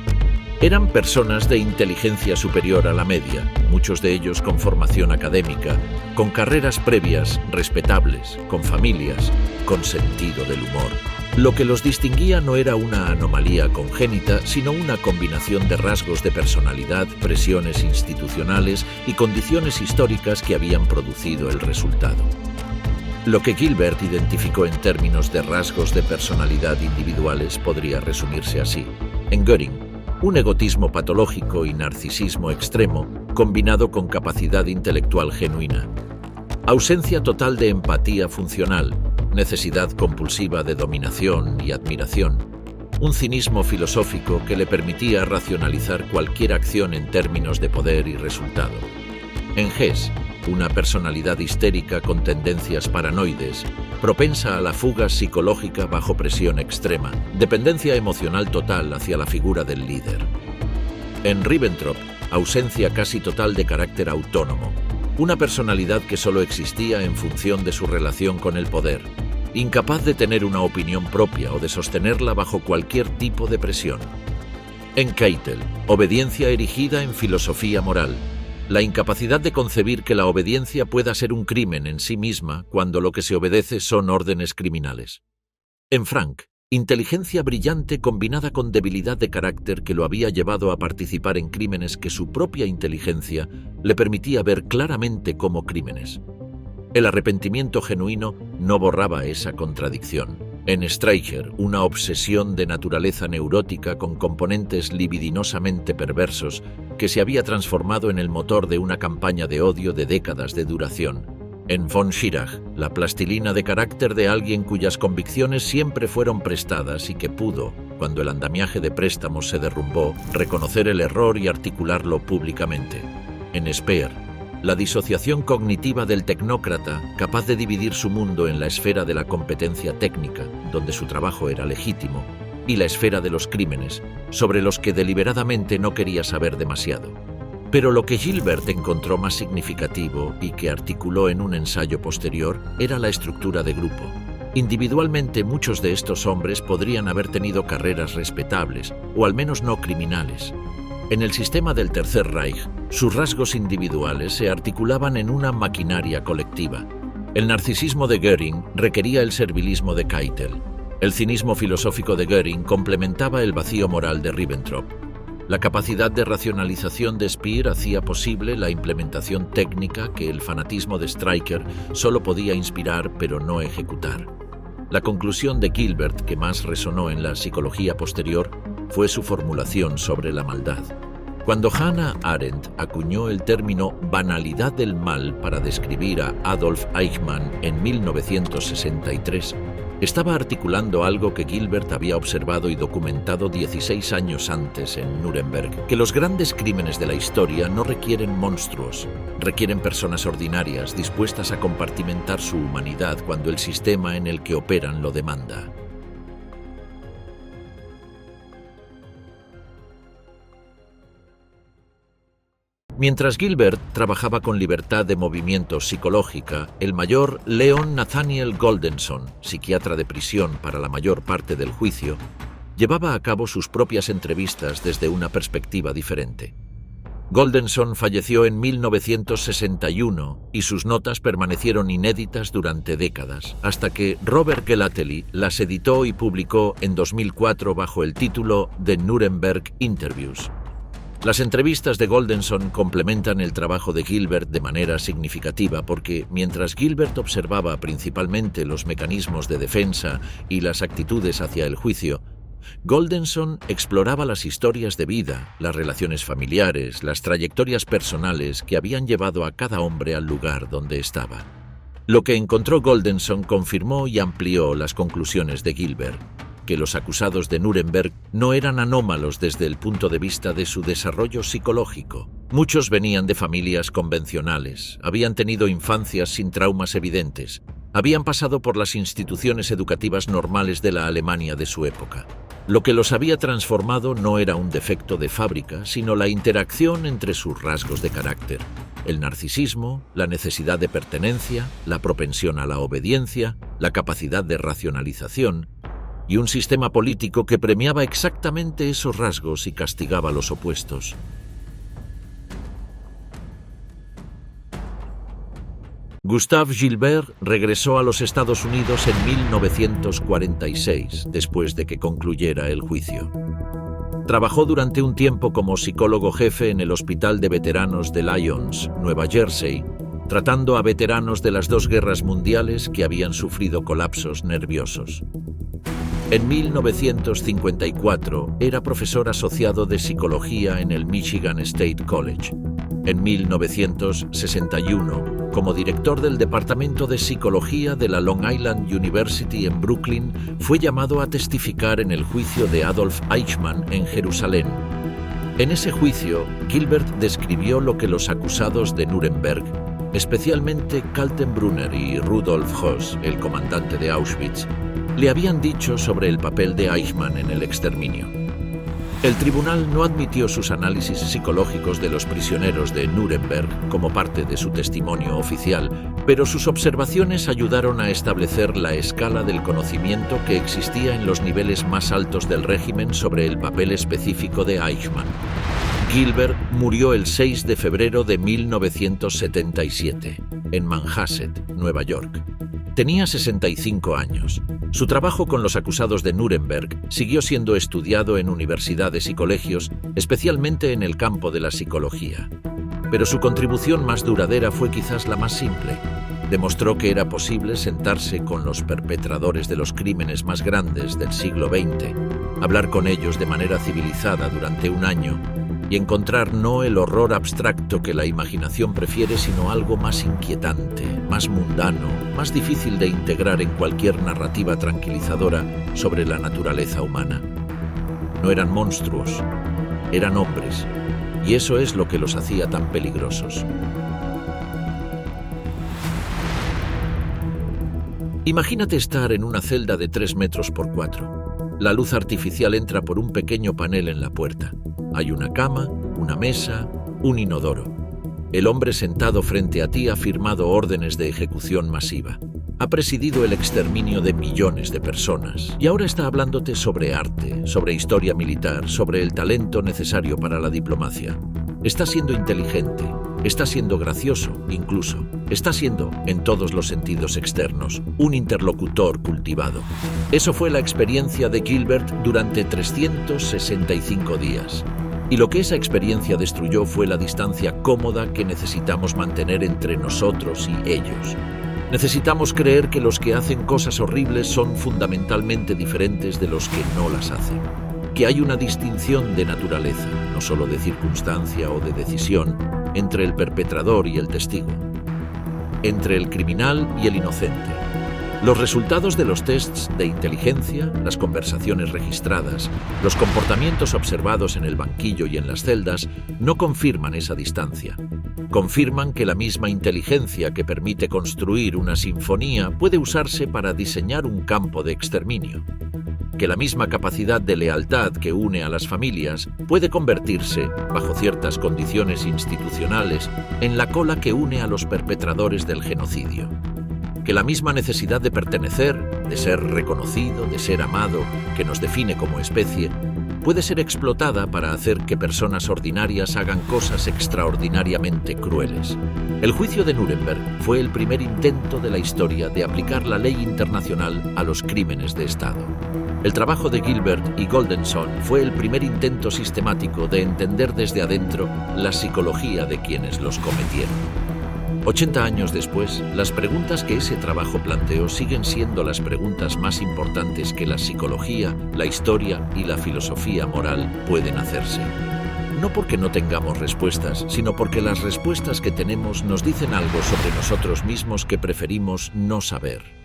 Eran personas de inteligencia superior a la media, muchos de ellos con formación académica, con carreras previas respetables, con familias, con sentido del humor. Lo que los distinguía no era una anomalía congénita, sino una combinación de rasgos de personalidad, presiones institucionales y condiciones históricas que habían producido el resultado. Lo que Gilbert identificó en términos de rasgos de personalidad individuales podría resumirse así. En Göring, un egotismo patológico y narcisismo extremo, combinado con capacidad intelectual genuina. Ausencia total de empatía funcional, necesidad compulsiva de dominación y admiración. Un cinismo filosófico que le permitía racionalizar cualquier acción en términos de poder y resultado. En Hess, una personalidad histérica con tendencias paranoides, propensa a la fuga psicológica bajo presión extrema, dependencia emocional total hacia la figura del líder. En Ribbentrop, ausencia casi total de carácter autónomo, una personalidad que solo existía en función de su relación con el poder. incapaz de tener una opinión propia o de sostenerla bajo cualquier tipo de presión. En Keitel, obediencia erigida en filosofía moral, la incapacidad de concebir que la obediencia pueda ser un crimen en sí misma cuando lo que se obedece son órdenes criminales. En Frank, inteligencia brillante combinada con debilidad de carácter que lo había llevado a participar en crímenes que su propia inteligencia le permitía ver claramente como crímenes. El arrepentimiento genuino no borraba esa contradicción. En Streicher, una obsesión de naturaleza neurótica con componentes libidinosamente perversos que se había transformado en el motor de una campaña de odio de décadas de duración. En von Schirach, la plastilina de carácter de alguien cuyas convicciones siempre fueron prestadas y que pudo, cuando el andamiaje de préstamos se derrumbó, reconocer el error y articularlo públicamente. En Speer, la disociación cognitiva del tecnócrata, capaz de dividir su mundo en la esfera de la competencia técnica, donde su trabajo era legítimo, y la esfera de los crímenes, sobre los que deliberadamente no quería saber demasiado. Pero lo que Gilbert encontró más significativo y que articuló en un ensayo posterior era la estructura de grupo. Individualmente, muchos de estos hombres podrían haber tenido carreras respetables, o al menos no criminales. En el sistema del Tercer Reich, sus rasgos individuales se articulaban en una maquinaria colectiva. El narcisismo de Göring requería el servilismo de Keitel. El cinismo filosófico de Göring complementaba el vacío moral de Ribbentrop. La capacidad de racionalización de Speer hacía posible la implementación técnica que el fanatismo de Streicher solo podía inspirar pero no ejecutar. La conclusión de Gilbert que más resonó en la psicología posterior fue su formulación sobre la maldad. Cuando Hannah Arendt acuñó el término banalidad del mal para describir a Adolf Eichmann en 1963, estaba articulando algo que Gilbert había observado y documentado 16 años antes en Nuremberg, que los grandes crímenes de la historia no requieren monstruos, requieren personas ordinarias dispuestas a compartimentar su humanidad cuando el sistema en el que operan lo demanda. Mientras Gilbert trabajaba con libertad de movimiento psicológica, el mayor Leon Nathaniel Goldenson, psiquiatra de prisión para la mayor parte del juicio, llevaba a cabo sus propias entrevistas desde una perspectiva diferente. Goldenson falleció en 1961 y sus notas permanecieron inéditas durante décadas, hasta que Robert Gellatley las editó y publicó en 2004 bajo el título The Nuremberg Interviews. Las entrevistas de Goldenson complementan el trabajo de Gilbert de manera significativa porque, mientras Gilbert observaba principalmente los mecanismos de defensa y las actitudes hacia el juicio, Goldenson exploraba las historias de vida, las relaciones familiares, las trayectorias personales que habían llevado a cada hombre al lugar donde estaba. Lo que encontró Goldenson confirmó y amplió las conclusiones de Gilbert, que los acusados de Nuremberg no eran anómalos desde el punto de vista de su desarrollo psicológico. Muchos venían de familias convencionales, habían tenido infancias sin traumas evidentes, habían pasado por las instituciones educativas normales de la Alemania de su época. Lo que los había transformado no era un defecto de fábrica, sino la interacción entre sus rasgos de carácter: el narcisismo, la necesidad de pertenencia, la propensión a la obediencia, la capacidad de racionalización, y un sistema político que premiaba exactamente esos rasgos y castigaba los opuestos. Gustave Gilbert regresó a los Estados Unidos en 1946, después de que concluyera el juicio. Trabajó durante un tiempo como psicólogo jefe en el Hospital de Veteranos de Lyons, Nueva Jersey, tratando a veteranos de las dos guerras mundiales que habían sufrido colapsos nerviosos. En 1954 era profesor asociado de psicología en el Michigan State College. En 1961, como director del Departamento de Psicología de la Long Island University en Brooklyn, fue llamado a testificar en el juicio de Adolf Eichmann en Jerusalén. En ese juicio, Gilbert describió lo que los acusados de Nuremberg, especialmente Kaltenbrunner y Rudolf Höss, el comandante de Auschwitz, le habían dicho sobre el papel de Eichmann en el exterminio. El tribunal no admitió sus análisis psicológicos de los prisioneros de Nuremberg como parte de su testimonio oficial, pero sus observaciones ayudaron a establecer la escala del conocimiento que existía en los niveles más altos del régimen sobre el papel específico de Eichmann. Gilbert murió el 6 de febrero de 1977, en Manhasset, Nueva York. Tenía 65 años. Su trabajo con los acusados de Nuremberg siguió siendo estudiado en universidades y colegios, especialmente en el campo de la psicología. Pero su contribución más duradera fue quizás la más simple. Demostró que era posible sentarse con los perpetradores de los crímenes más grandes del siglo XX, hablar con ellos de manera civilizada durante un año y encontrar no el horror abstracto que la imaginación prefiere, sino algo más inquietante, más mundano, más difícil de integrar en cualquier narrativa tranquilizadora sobre la naturaleza humana. No eran monstruos, eran hombres, y eso es lo que los hacía tan peligrosos. Imagínate estar en una celda de 3 metros por 4. La luz artificial entra por un pequeño panel en la puerta. Hay una cama, una mesa, un inodoro. El hombre sentado frente a ti ha firmado órdenes de ejecución masiva. Ha presidido el exterminio de millones de personas y ahora está hablándote sobre arte, sobre historia militar, sobre el talento necesario para la diplomacia. Está siendo inteligente, está siendo gracioso, incluso. Está siendo, en todos los sentidos externos, un interlocutor cultivado. Eso fue la experiencia de Gilbert durante 365 días. Y lo que esa experiencia destruyó fue la distancia cómoda que necesitamos mantener entre nosotros y ellos. Necesitamos creer que los que hacen cosas horribles son fundamentalmente diferentes de los que no las hacen. Que hay una distinción de naturaleza, no solo de circunstancia o de decisión, entre el perpetrador y el testigo, entre el criminal y el inocente. Los resultados de los tests de inteligencia, las conversaciones registradas, los comportamientos observados en el banquillo y en las celdas no confirman esa distancia. Confirman que la misma inteligencia que permite construir una sinfonía puede usarse para diseñar un campo de exterminio. Que la misma capacidad de lealtad que une a las familias puede convertirse, bajo ciertas condiciones institucionales, en la cola que une a los perpetradores del genocidio. Que la misma necesidad de pertenecer, de ser reconocido, de ser amado, que nos define como especie, puede ser explotada para hacer que personas ordinarias hagan cosas extraordinariamente crueles. El juicio de Nuremberg fue el primer intento de la historia de aplicar la ley internacional a los crímenes de Estado. El trabajo de Gilbert y Goldenson fue el primer intento sistemático de entender desde adentro la psicología de quienes los cometieron. 80 años después, las preguntas que ese trabajo planteó siguen siendo las preguntas más importantes que la psicología, la historia y la filosofía moral pueden hacerse. No porque no tengamos respuestas, sino porque las respuestas que tenemos nos dicen algo sobre nosotros mismos que preferimos no saber.